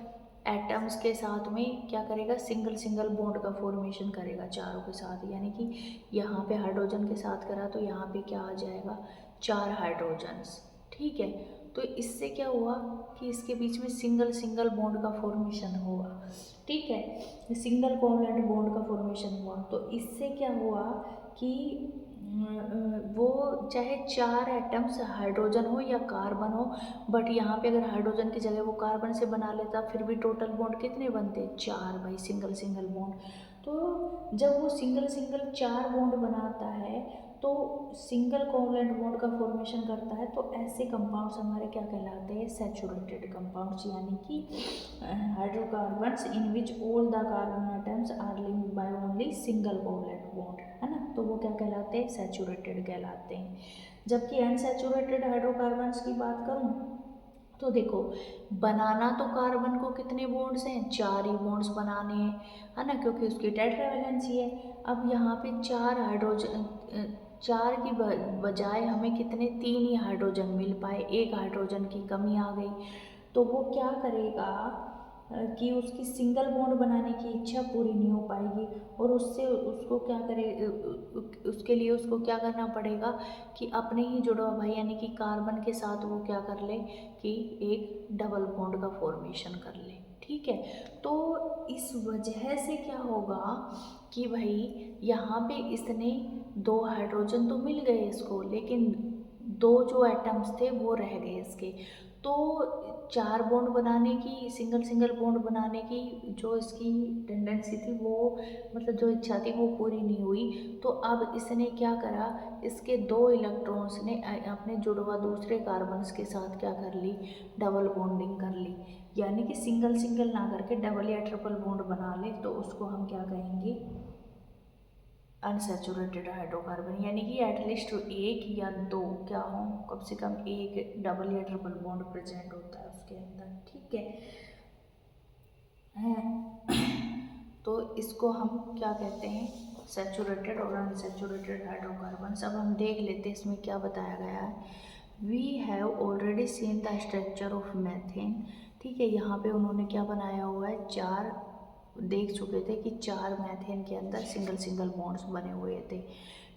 एटम्स के साथ में क्या करेगा, सिंगल सिंगल बॉन्ड का फॉर्मेशन करेगा चारों के साथ। यानी कि यहाँ पे हाइड्रोजन के साथ करा तो यहाँ पे क्या आ जाएगा, 4 हाइड्रोजन्स। ठीक है, तो इससे क्या हुआ कि इसके बीच में सिंगल सिंगल बॉन्ड का फॉर्मेशन हुआ। ठीक है, सिंगल कोवलेंट बॉन्ड का फॉर्मेशन हुआ। तो इससे क्या हुआ कि वो चाहे 4 एटम्स हाइड्रोजन हो या कार्बन हो, बट यहाँ पे अगर हाइड्रोजन की जगह वो कार्बन से बना लेता, फिर भी टोटल बॉन्ड कितने बनते, 4 भाई, सिंगल सिंगल बॉन्ड। तो जब वो सिंगल सिंगल 4 बॉन्ड बनाता है तो सिंगल कोवलेंट बॉन्ड का फॉर्मेशन करता है, तो ऐसे कंपाउंड्स हमारे क्या कहलाते हैं, सैचुरेटेड कंपाउंड्स, यानी कि hydrocarbons in which all the carbon atoms are linked by only single covalent bond, है ना, तो वो क्या कहलाते हैं, सैचुरेटेड कहलाते हैं। जबकि अनसैचुरेटेड हाइड्रोकार्बन्स की बात करूँ तो देखो, बनाना तो कार्बन को कितने बॉन्ड्स हैं, 4 ही बॉन्ड्स बनाने हैं, है ना, क्योंकि उसकी टेट्रा वैलेंसी है। अब यहाँ पे 4 हाइड्रोजन, 4 की बजाय हमें कितने, 3 ही हाइड्रोजन मिल पाए, 1 हाइड्रोजन की कमी आ गई। तो वो क्या करेगा कि उसकी सिंगल बॉन्ड बनाने की इच्छा पूरी नहीं हो पाएगी, और उससे उसको क्या करे, उसके लिए उसको क्या करना पड़ेगा कि अपने ही जुड़वा भाई यानी कि कार्बन के साथ वो क्या कर ले कि एक डबल बॉन्ड का फॉर्मेशन कर ले। ठीक है, तो इस वजह से क्या होगा कि भाई यहाँ पे इसने 2 हाइड्रोजन तो मिल गए इसको, लेकिन 2 जो एटम्स थे वो रह गए इसके। तो 4 बॉन्ड बनाने की, सिंगल सिंगल बॉन्ड बनाने की जो इसकी टेंडेंसी थी, वो मतलब जो इच्छा थी वो पूरी नहीं हुई। तो अब इसने क्या करा, इसके 2 इलेक्ट्रॉन्स ने अपने जुड़वा दूसरे कार्बन्स के साथ क्या कर ली, डबल बॉन्डिंग कर ली। यानी कि सिंगल सिंगल ना करके डबल या ट्रिपल बॉन्ड बना ले, तो उसको हम क्या कहेंगे, अनसैचुरेटेड हाइड्रोकार्बन। यानी कि एटलीस्ट 1 या 2 क्या हो, कम से कम एक डबल या ट्रिपल बॉन्ड प्रेजेंट होता है उसके अंदर। ठीक है, तो इसको हम क्या कहते हैं, सैचुरेटेड और अनसैचुरेटेड हाइड्रोकार्बन्स। अब हम देख लेते हैं इसमें क्या बताया गया है। We have already seen the structure of methane. ठीक है, यहाँ पे उन्होंने क्या बनाया हुआ है, 4 देख चुके थे कि 4 मैथेन के अंदर सिंगल सिंगल बॉन्ड्स बने हुए थे।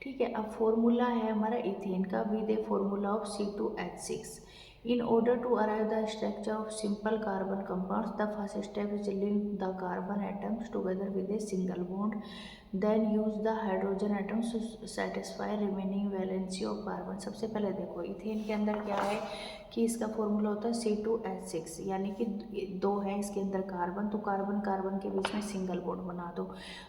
ठीक है, अब फॉर्मूला है हमारा इथेन का, with a formula of C2H6। In order to arrive the structure of simple carbon compounds, the first step is link the carbon atoms together with a single bond. Then use the hydrogen atoms to satisfy remaining valency of carbon. सबसे पहले देखो ethane के अंदर क्या है कि इसका formula होता है C2H6, यानी कि 2 है इसके अंदर कार्बन, तो कार्बन कार्बन के बीच में सिंगल बॉन्ड बना दो।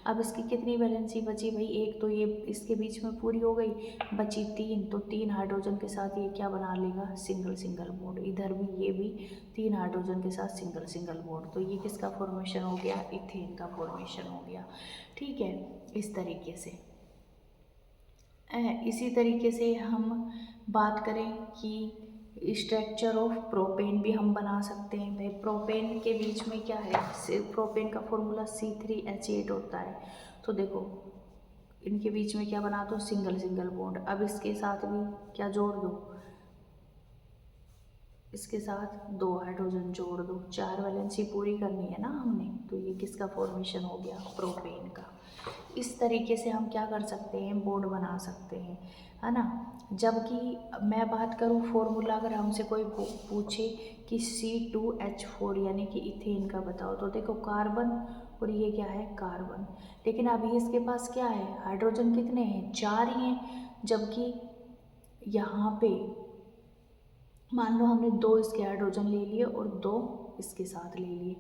अब इसकी कितनी वैलेंसी बची भाई, 1 तो ये इसके बीच में पूरी हो गई, बची 3, तो 3 हाइड्रोजन के साथ ये क्या बना लेगा, सिंगल सिंगल बॉन्ड। इधर भी ये भी 3 हाइड्रोजन के साथ सिंगल सिंगल बॉन्ड, तो ये किसका फॉर्मेशन हो गया, इथेन का फॉर्मेशन हो गया। ठीक है, इस तरीके से। इसी तरीके से हम बात करें कि स्ट्रक्चर ऑफ प्रोपेन भी हम बना सकते हैं। भाई प्रोपेन के बीच में क्या है, प्रोपेन का फॉर्मूला C3H8 होता है। तो देखो इनके बीच में क्या बना दो, सिंगल सिंगल बॉन्ड। अब इसके साथ भी क्या जोड़ दो, इसके साथ 2 हाइड्रोजन जोड़ दो, 4 वैलेंसी पूरी करनी है ना हमने, तो ये किसका फॉर्मेशन हो गया, प्रोपेन का। इस तरीके से हम क्या कर सकते हैं, बॉन्ड बना सकते हैं, है ना। जबकि मैं बात करूँ फॉर्मूला, अगर हमसे कोई पूछे कि C2H4 यानी कि इथेन का बताओ, तो देखो कार्बन और ये क्या है, कार्बन, लेकिन अभी इसके पास क्या है, हाइड्रोजन कितने हैं, 4 ही हैं। जबकि यहाँ पे मान लो हमने 2 इसके हाइड्रोजन ले लिए और 2 इसके साथ ले लिए।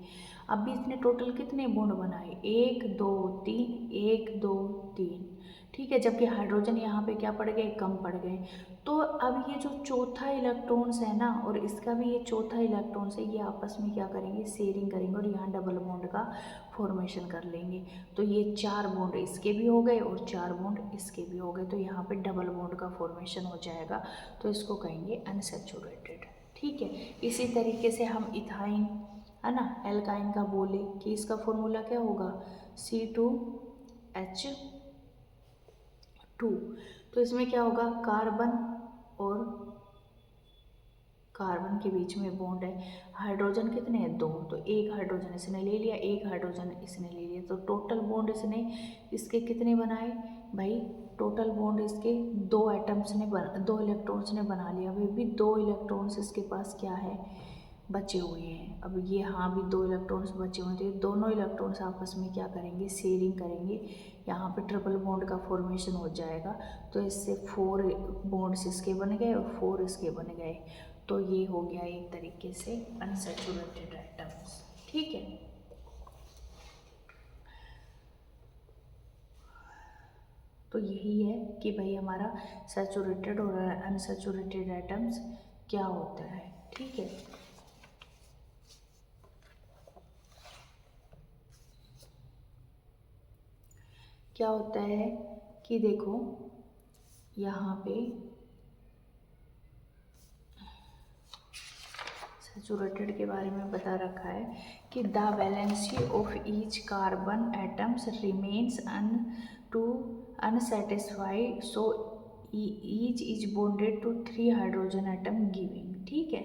अब भी इसने टोटल कितने बॉन्ड बनाए, 1 2 3, 1 2 3। ठीक है, जबकि हाइड्रोजन यहाँ पे क्या पड़ गए, कम पड़ गए। तो अब ये जो चौथा इलेक्ट्रॉन्स है ना, और इसका भी ये चौथा इलेक्ट्रॉन्स है, ये आपस में क्या करेंगे, शेयरिंग करेंगे और यहाँ डबल बॉन्ड का फॉर्मेशन कर लेंगे। तो ये 4 बॉन्ड इसके भी हो गए और 4 बॉन्ड इसके भी हो गए, तो यहाँ पे डबल बॉन्ड का फॉर्मेशन हो जाएगा, तो इसको कहेंगे अनसैचुरेटेड। ठीक है, इसी तरीके से हम इथाइन, है ना, एल्काइन का बोले कि इसका फॉर्मूला क्या होगा C2H2। तो इसमें क्या होगा, कार्बन और कार्बन के बीच में बॉन्ड है, हाइड्रोजन कितने हैं 2, तो एक हाइड्रोजन इसने ले लिया, एक हाइड्रोजन इसने ले लिया, तो टोटल बॉन्ड इसने इसके कितने बनाए भाई, टोटल बॉन्ड इसके 2 एटम्स ने 2 इलेक्ट्रॉन्स ने बना लिया। अभी भी 2 इलेक्ट्रॉन्स इसके पास क्या है, बचे हुए हैं। अब ये हाँ भी 2 इलेक्ट्रॉन्स बचे हुए हैं, तो ये दोनों इलेक्ट्रॉन्स आपस में क्या करेंगे, शेयरिंग करेंगे, यहाँ पे ट्रिपल बॉन्ड का फॉर्मेशन हो जाएगा। तो इससे 4 बॉन्ड्स इसके बन गए और 4 इसके बन गए। तो ये हो गया एक तरीके से अनसैचुरेटेड एटम्स, ठीक है। तो यही है कि भाई हमारा सैचुरेटेड और अनसैचुरेटेड एटम्स क्या होता है, ठीक है। क्या होता है कि देखो यहाँ पे सैचुरेटेड के बारे में बता रखा है कि the valency of each carbon atoms remains unsatisfied so each is bonded to 3 hydrogen atom giving, ठीक है।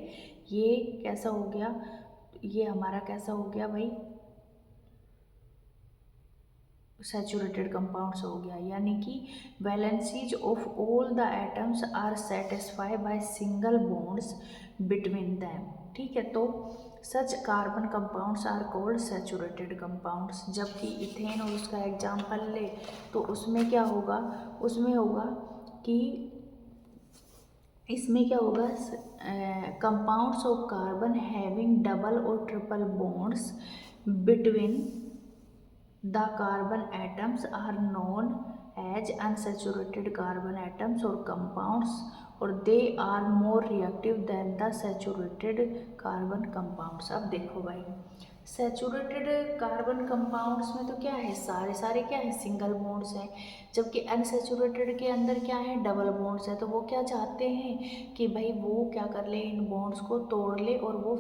ये कैसा हो गया, ये हमारा कैसा हो गया भाई, सैचुरेटेड कंपाउंड्स हो गया, यानी कि valencies of all the atoms are satisfied by single bonds between them, ठीक है। तो such carbon compounds are called saturated compounds. जबकि इथेन और उसका एग्जाम्पल ले तो उसमें क्या होगा, उसमें होगा कि इसमें क्या होगा, compounds of carbon having double और triple bonds between the carbon atoms are known as unsaturated carbon atoms और कंपाउंड्स, और they are more reactive than the saturated carbon compounds. अब देखो भाई, सैचुरेटेड कार्बन कंपाउंड्स में तो क्या है, सारे सारे क्या है, सिंगल बॉन्ड्स हैं। जबकि अनसैचुरेटेड के अंदर क्या है, डबल बॉन्ड्स है। तो वो क्या चाहते हैं कि भाई वो क्या कर ले, इन बॉन्ड्स को तोड़ ले और वो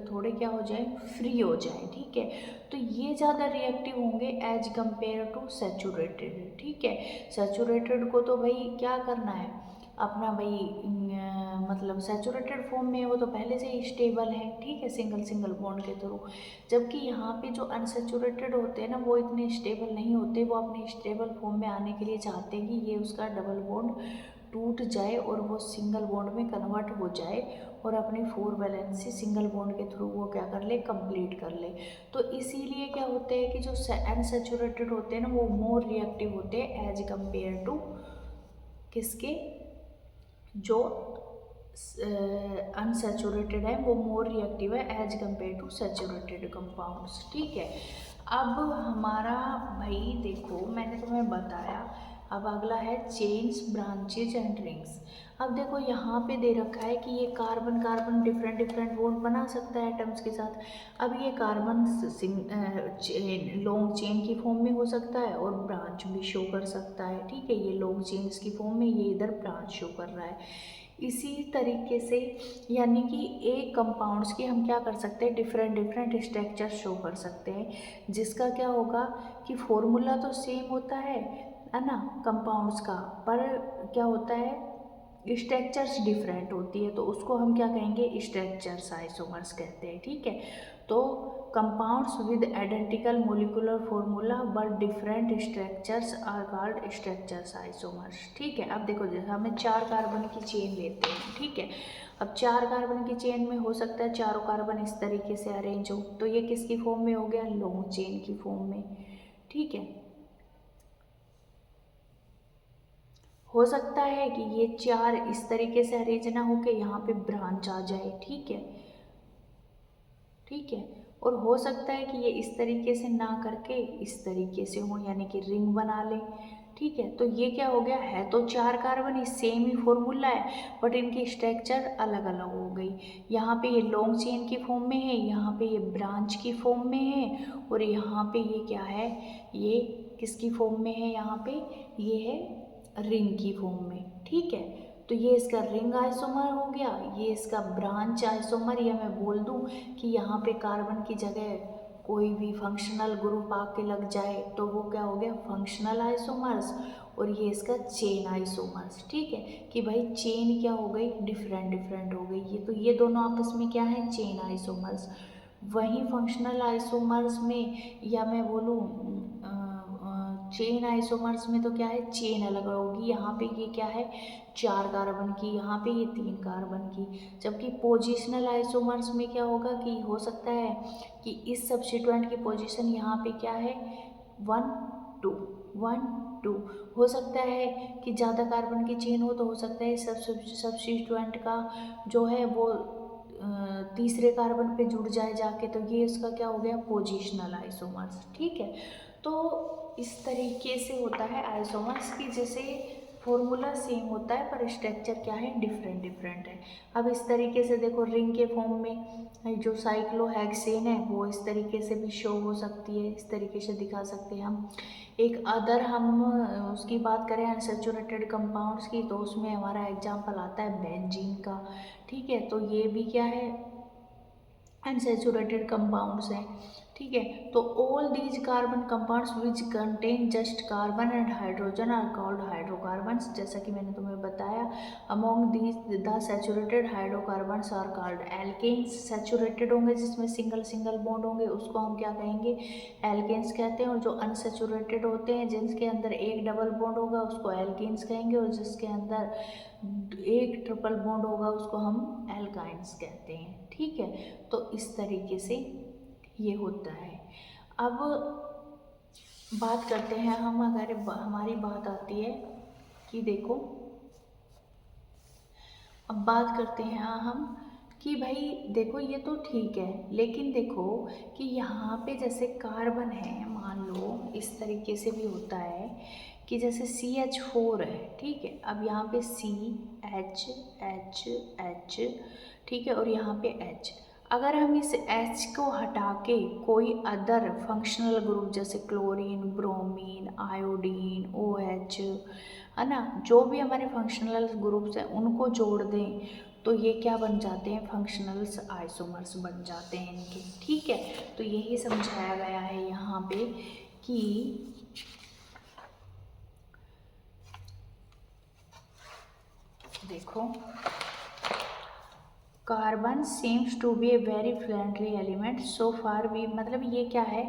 थोड़े क्या हो जाए, फ्री हो जाए, ठीक है। तो ये ज़्यादा रिएक्टिव होंगे एज कंपेयर टू सैचुरेटेड, ठीक है। सैचुरेटेड को तो भाई क्या करना है अपना भाई, मतलब सैचुरेटेड फॉर्म में वो तो पहले से ही स्टेबल है, ठीक है, सिंगल सिंगल बॉन्ड के थ्रू। जबकि यहाँ पे जो अनसैचुरेटेड होते हैं ना, वो इतने स्टेबल नहीं होते, वो अपने स्टेबल फॉर्म में आने के लिए चाहते हैं कि ये उसका डबल बॉन्ड टूट जाए और वो सिंगल बॉन्ड में कन्वर्ट हो जाए और अपनी 4 वैलेंसी सिंगल बॉन्ड के थ्रू वो क्या कर ले, कंप्लीट कर ले। तो इसीलिए क्या होते हैं कि जो अनसैचुरेटेड होते हैं ना, वो मोर रिएक्टिव होते हैं एज कंपेयर टू किसके, जो अनसैचुरेटेड है वो मोर रिएक्टिव है as compare to saturated compounds, ठीक है। अब हमारा भाई देखो, मैंने तुम्हें बताया, अब अगला है चेन्स, ब्रांचेज एंड रिंग्स। अब देखो यहाँ पे दे रखा है कि ये carbon carbon different different bond बना सकता है एटम्स के साथ। अब ये कार्बन लॉन्ग चेन की फॉर्म में हो सकता है और ब्रांच भी शो कर सकता है, ठीक है। ये लॉन्ग चेन्स की फॉर्म में, ये इधर ब्रांच शो कर रहा है। इसी तरीके से यानी कि एक कंपाउंड्स की हम क्या कर सकते हैं, डिफरेंट डिफरेंट स्ट्रक्चर शो कर सकते हैं, जिसका क्या होगा कि फॉर्मूला तो सेम होता है ना कंपाउंड्स का, पर क्या होता है स्ट्रक्चर्स डिफरेंट होती है, तो उसको हम क्या कहेंगे, स्ट्रक्चर्स आइसोमर्स कहते हैं, ठीक है। तो compounds with identical molecular formula but different structures are called structures isomers, ठीक है। अब देखो जैसे हमें 4 कार्बन की चेन लेते हैं, ठीक है। अब 4 कार्बन की चेन में हो सकता है चारों कार्बन इस तरीके से अरेंज हो, तो ये किसकी फॉर्म में हो गया, लॉन्ग चेन की फॉर्म में, ठीक है। हो सकता है कि ये 4 इस तरीके से अरेंज ना होके यहाँ पे ब्रांच आ जाए, ठीक है, ठीक है। और हो सकता है कि ये इस तरीके से ना करके इस तरीके से हो, यानी कि रिंग बना ले, ठीक है। तो ये क्या हो गया, है तो 4 कार्बन, सेम ही फॉर्मूला है, बट इनकी स्ट्रक्चर अलग अलग हो गई। यहाँ पे ये लॉन्ग चेन की फॉर्म में है, यहाँ पे ये ब्रांच की फॉर्म में है, और यहाँ पे ये क्या है, ये किसकी फॉर्म में है, यहाँ पे ये है रिंग की फॉर्म में, ठीक है। तो ये इसका रिंग आइसोमर हो गया, ये इसका ब्रांच आइसोमर, या मैं बोल दूँ कि यहाँ पे कार्बन की जगह कोई भी फंक्शनल ग्रुप आके लग जाए तो वो क्या हो गया, फंक्शनल आइसोमर्स। और ये इसका चेन आइसोमर्स। ठीक है कि भाई चेन क्या हो गई, डिफरेंट डिफरेंट हो गई। ये तो ये दोनों आपस में क्या है, चेन आइसोमर्स। वहीं फंक्शनल आइसोमर्स में, या मैं बोलूँ चेन आइसोमर्स में तो क्या है, चेन अलग होगी। यहाँ पे ये क्या है, 4 कार्बन की, यहाँ पे ये 3 कार्बन की। जबकि पोजिशनल आइसोमर्स में क्या होगा कि हो सकता है कि इस सब्स्टिट्यूएंट की पोजीशन यहाँ पे क्या है, 1 2 1 2। हो सकता है कि ज़्यादा कार्बन की चेन हो तो हो सकता है सब्स्टिट्यूएंट का जो है वो तीसरे कार्बन पे जुड़ जाए जाके, तो ये इसका क्या हो गया, पोजिशनल आइसोमर्स। ठीक है, तो इस तरीके से होता है आइसोमर्स की, जैसे फॉर्मूला सेम होता है पर स्ट्रक्चर क्या है, डिफरेंट डिफरेंट है। अब इस तरीके से देखो रिंग के फॉर्म में जो साइक्लोहेक्सेन है वो इस तरीके से भी शो हो सकती है, इस तरीके से दिखा सकते हैं हम। एक अदर हम उसकी बात करें अनसैचुरेटेड कंपाउंड्स की, तो उसमें हमारा एग्जांपल आता है बेंजीन का। ठीक है, तो ये भी क्या है, अनसैचुरेटेड कंपाउंड्स हैं। ठीक है, तो all these carbon compounds which contain just carbon and hydrogen are called hydrocarbons. जैसा कि मैंने तुम्हें बताया, among these the saturated hydrocarbons are called alkanes. Saturated होंगे जिसमें सिंगल सिंगल बॉन्ड होंगे उसको हम क्या कहेंगे, एल्केन्स कहते हैं। और जो अनसैचुरेटेड होते हैं जिनके अंदर एक डबल बॉन्ड होगा उसको एल्केन्स कहेंगे, और जिसके अंदर एक ट्रिपल बॉन्ड होगा उसको हम एल्काइंस कहते हैं। ठीक है, तो इस तरीके से ये होता है। अब बात करते हैं हम, अगर हमारी बात आती है कि देखो, अब बात करते हैं हम कि भाई देखो ये तो ठीक है, लेकिन देखो कि यहाँ पे जैसे कार्बन है, मान लो इस तरीके से भी होता है कि जैसे CH4 है। ठीक है, अब यहाँ पे CH ठीक है, और यहाँ पे H। अगर हम इस H को हटा के कोई अदर फंक्शनल ग्रुप जैसे क्लोरीन, ब्रोमीन, आयोडीन, OH है ना, जो भी हमारे फंक्शनल ग्रुप्स हैं उनको जोड़ दें तो ये क्या बन जाते हैं, फंक्शनल्स आइसोमर्स बन जाते हैं इनके। ठीक है, तो यही समझाया गया है यहाँ पे कि देखो carbon seems to be a very friendly element so far we, मतलब ये क्या है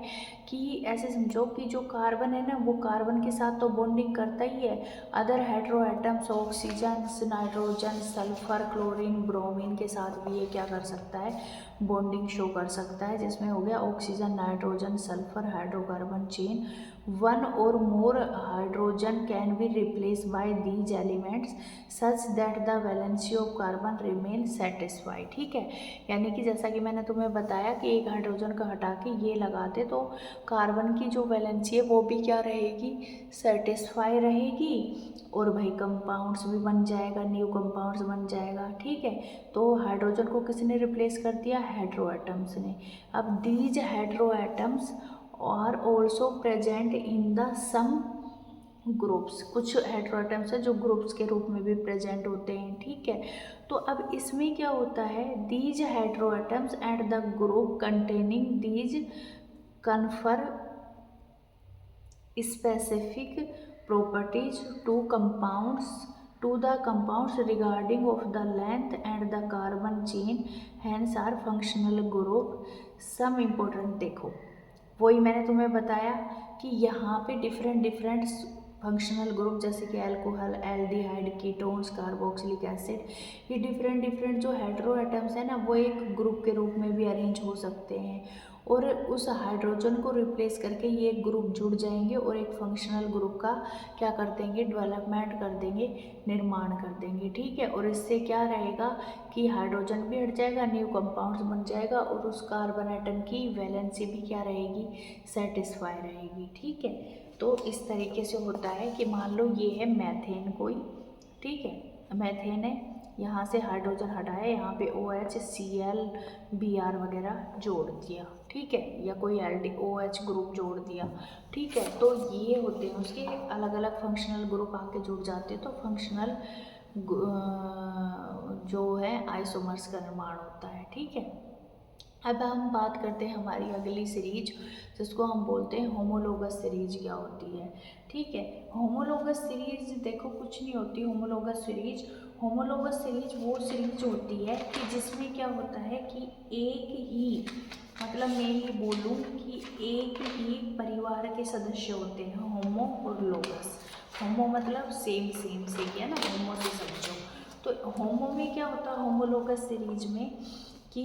कि ऐसे समझो कि जो कार्बन है ना वो कार्बन के साथ तो बॉन्डिंग करता ही है, other hetero atoms oxygen, nitrogen, sulphur, chlorine, bromine के साथ भी ये क्या कर सकता है, बॉन्डिंग शो कर सकता है, जिसमें हो गया oxygen, nitrogen, sulphur, hydrocarbon chain. One or more hydrogen can be replace by these elements such that the valency of carbon remain satisfy. ठीक है, यानी कि जैसा कि मैंने तुम्हें बताया कि एक हाइड्रोजन का हटा के ये लगाते तो कार्बन की जो वैलेंसी है वो भी क्या रहेगी, सेटिस्फाई रहेगी, और भाई कंपाउंड्स भी बन जाएगा, न्यू कंपाउंड्स बन जाएगा। ठीक है, तो हाइड्रोजन को किसने रिप्लेस कर दिया, हेटेरो एटम्स ने। अब these hetero atoms are also present in the some groups, कुछ हेटेरो एटम्स है जो ग्रुप्स के रूप में भी प्रेजेंट होते हैं। ठीक है, तो अब इसमें क्या होता है, these hetero atoms and the group containing these confer specific properties to the compounds regarding of the length and the carbon chain, hence are functional group. some important, देखो वही मैंने तुम्हें बताया कि यहाँ पे डिफरेंट फंक्शनल ग्रुप जैसे कि alcohol, aldehyde, ketones, carboxylic acid, ये डिफरेंट जो हेटेरो एटम्स है ना वो एक ग्रुप के रूप में भी अरेंज हो सकते हैं, और उस हाइड्रोजन को रिप्लेस करके ये एक ग्रुप जुड़ जाएंगे और एक फंक्शनल ग्रुप का क्या कर देंगे, डेवलपमेंट कर देंगे, निर्माण कर देंगे। ठीक है, और इससे क्या रहेगा कि हाइड्रोजन भी हट जाएगा, न्यू कंपाउंड्स बन जाएगा, और उस कार्बन एटम की वैलेंसी भी क्या रहेगी, सेटिस्फाई रहेगी। ठीक है, तो इस तरीके से होता है कि मान लो ये है मैथेन कोई, ठीक है, मैथेन है, यहाँ से हाइड्रोजन हटाया, यहाँ पे OH, Cl, Br वगैरह जोड़ दिया। ठीक है, या कोई OH ग्रुप जोड़ दिया। ठीक है, तो ये होते हैं उसके अलग अलग फंक्शनल ग्रुप आके जुड़ जाते हैं, तो फंक्शनल जो है आइसोमर्स का निर्माण होता है। ठीक है, अब हम बात करते हैं हमारी अगली सीरीज, जिसको हम बोलते हैं होमोलोगस सीरीज क्या होती है। ठीक है, होमोलोगस सीरीज देखो कुछ नहीं होती। होमोलोगस सीरीज वो सीरीज होती है कि जिसमें क्या होता है कि एक ही, मतलब मैं ये बोलूँ कि एक ही परिवार के सदस्य होते हैं, होमो और लोगस। होमो मतलब सेम से है ना, होमो से समझो। तो होमो में क्या होता है, होमोलोगस सीरीज में कि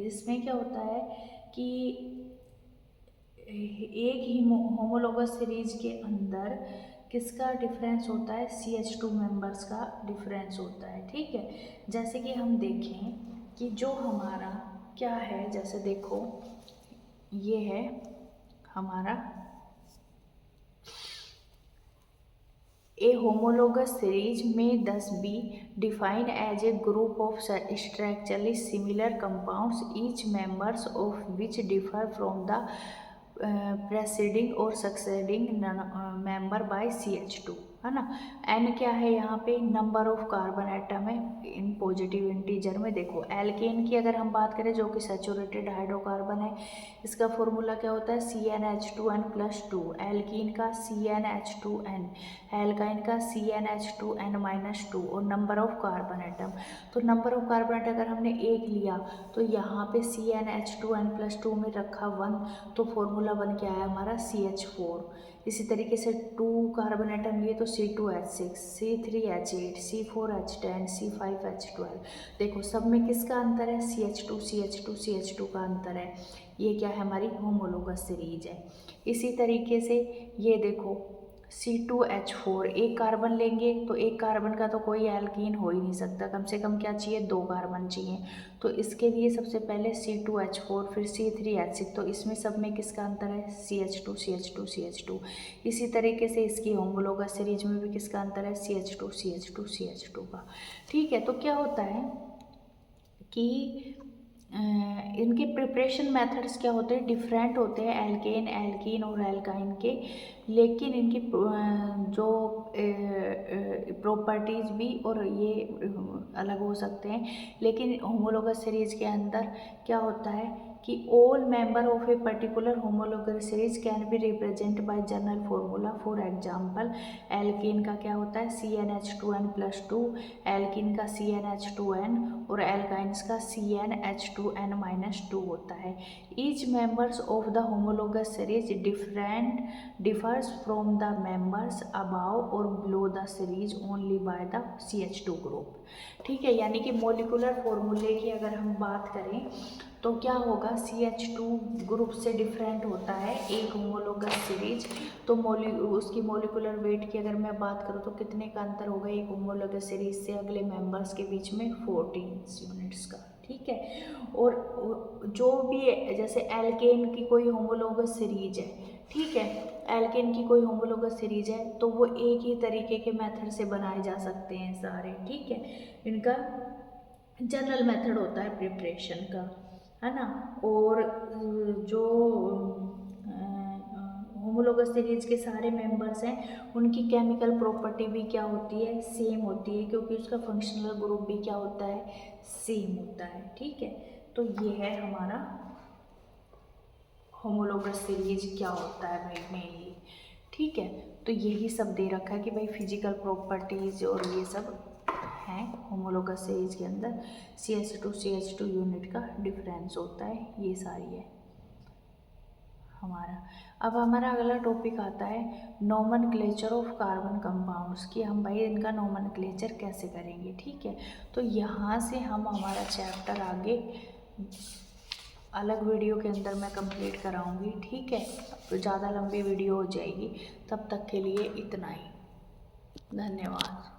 इसमें क्या होता है कि एक ही होमोलोगस सीरीज के अंदर किसका डिफरेंस होता है, CH2 मेंबर्स का डिफरेंस होता है। ठीक है, जैसे कि हम देखें कि जो हमारा क्या है, जैसे देखो ये है हमारा A homologous series may thus be defined as a group of structurally similar compounds, each members of which differ from the preceding or succeeding member by CH2, है ना। N क्या है यहाँ पे, नंबर ऑफ कार्बन एटम है in positive integer में। देखो alkene की अगर हम बात करें जो कि सैचुरेटेड हाइड्रोकार्बन है, इसका फॉर्मूला क्या होता है, CnH2n+2, एल्कीन का CnH2n, एल्काइन का CnH2n-2 और नंबर ऑफ कार्बन एटम। तो नंबर ऑफ कार्बन एटम अगर हमने एक लिया तो यहाँ पे CnH2n+2 में रखा 1, तो फॉर्मूला बन के आया हमारा CH4। इसी तरीके से 2 कार्बन एटम लिए तो C2H6, C3H8, C4H10, C5H12। देखो सब में किसका अंतर है, CH2 का अंतर है। ये क्या है, हमारी होमोलोगस सीरीज है। इसी तरीके से ये देखो C2H4, एक कार्बन लेंगे तो एक कार्बन का तो कोई एल्कीन हो ही नहीं सकता, कम से कम क्या चाहिए, 2 कार्बन चाहिए। तो इसके लिए सबसे पहले C2H4 फिर C3H6, तो इसमें सब में किसका अंतर है, CH2। इसी तरीके से इसकी होमोलोगस सीरीज में भी किसका अंतर है, CH2 का। ठीक है, तो क्या होता है कि इनके प्रिपरेशन मेथड्स क्या होते हैं, डिफरेंट होते हैं एल्केन, एल्कीन और एल्काइन के, लेकिन इनकी जो प्रॉपर्टीज़ भी और ये अलग हो सकते हैं। लेकिन होमोलोगस सीरीज के अंदर क्या होता है कि all member of a particular homologous series can be represent by general formula. For example alkene का क्या होता है, CnH2n+2, एल्कीन का CnH2n और एल्काइंस का CnH2n-2 होता है। Each members of the homologous series differs from the members above or below the series only by the CH2 group. ठीक है, यानी कि मोलिकुलर फॉर्मूले की अगर हम बात करें तो क्या होगा, CH2 ग्रुप से डिफरेंट होता है एक होमोलोगस सीरीज। तो उसकी मोलिकुलर वेट की अगर मैं बात करूँ तो कितने का अंतर होगा एक होमोलोगस सीरीज से अगले मेंबर्स के बीच में, 14 यूनिट्स का। ठीक है, और जो भी जैसे एल्केन की कोई होमोलोगस सीरीज है, ठीक है, एल्केन की कोई होमोलोगस सीरीज है तो वो एक ही तरीके के मेथड से बनाए जा सकते हैं सारे। ठीक है, इनका जनरल मेथड होता है प्रिपरेशन का, है ना। और जो होमोलोगस सीरीज के सारे मेंबर्स हैं उनकी केमिकल प्रॉपर्टी भी क्या होती है, सेम होती है, क्योंकि उसका फंक्शनल ग्रुप भी क्या होता है, सेम होता है। ठीक है, तो ये है हमारा होमोलोगस सीरीज क्या होता है भाई मेनली। ठीक है, तो यही सब दे रखा है कि भाई फिजिकल प्रॉपर्टीज़ और ये सब हैं होमोलोगस सीरीज के अंदर। CH2 यूनिट का डिफरेंस होता है, ये सारी है हमारा। अब हमारा अगला टॉपिक आता है नोमेनक्लेचर ऑफ कार्बन कंपाउंड्स, कि हम भाई इनका नोमेनक्लेचर कैसे करेंगे। ठीक है, तो यहाँ से हम हमारा चैप्टर आगे अलग वीडियो के अंदर मैं कंप्लीट कराऊंगी। ठीक है, तो ज़्यादा लंबी वीडियो हो जाएगी, तब तक के लिए इतना ही, धन्यवाद।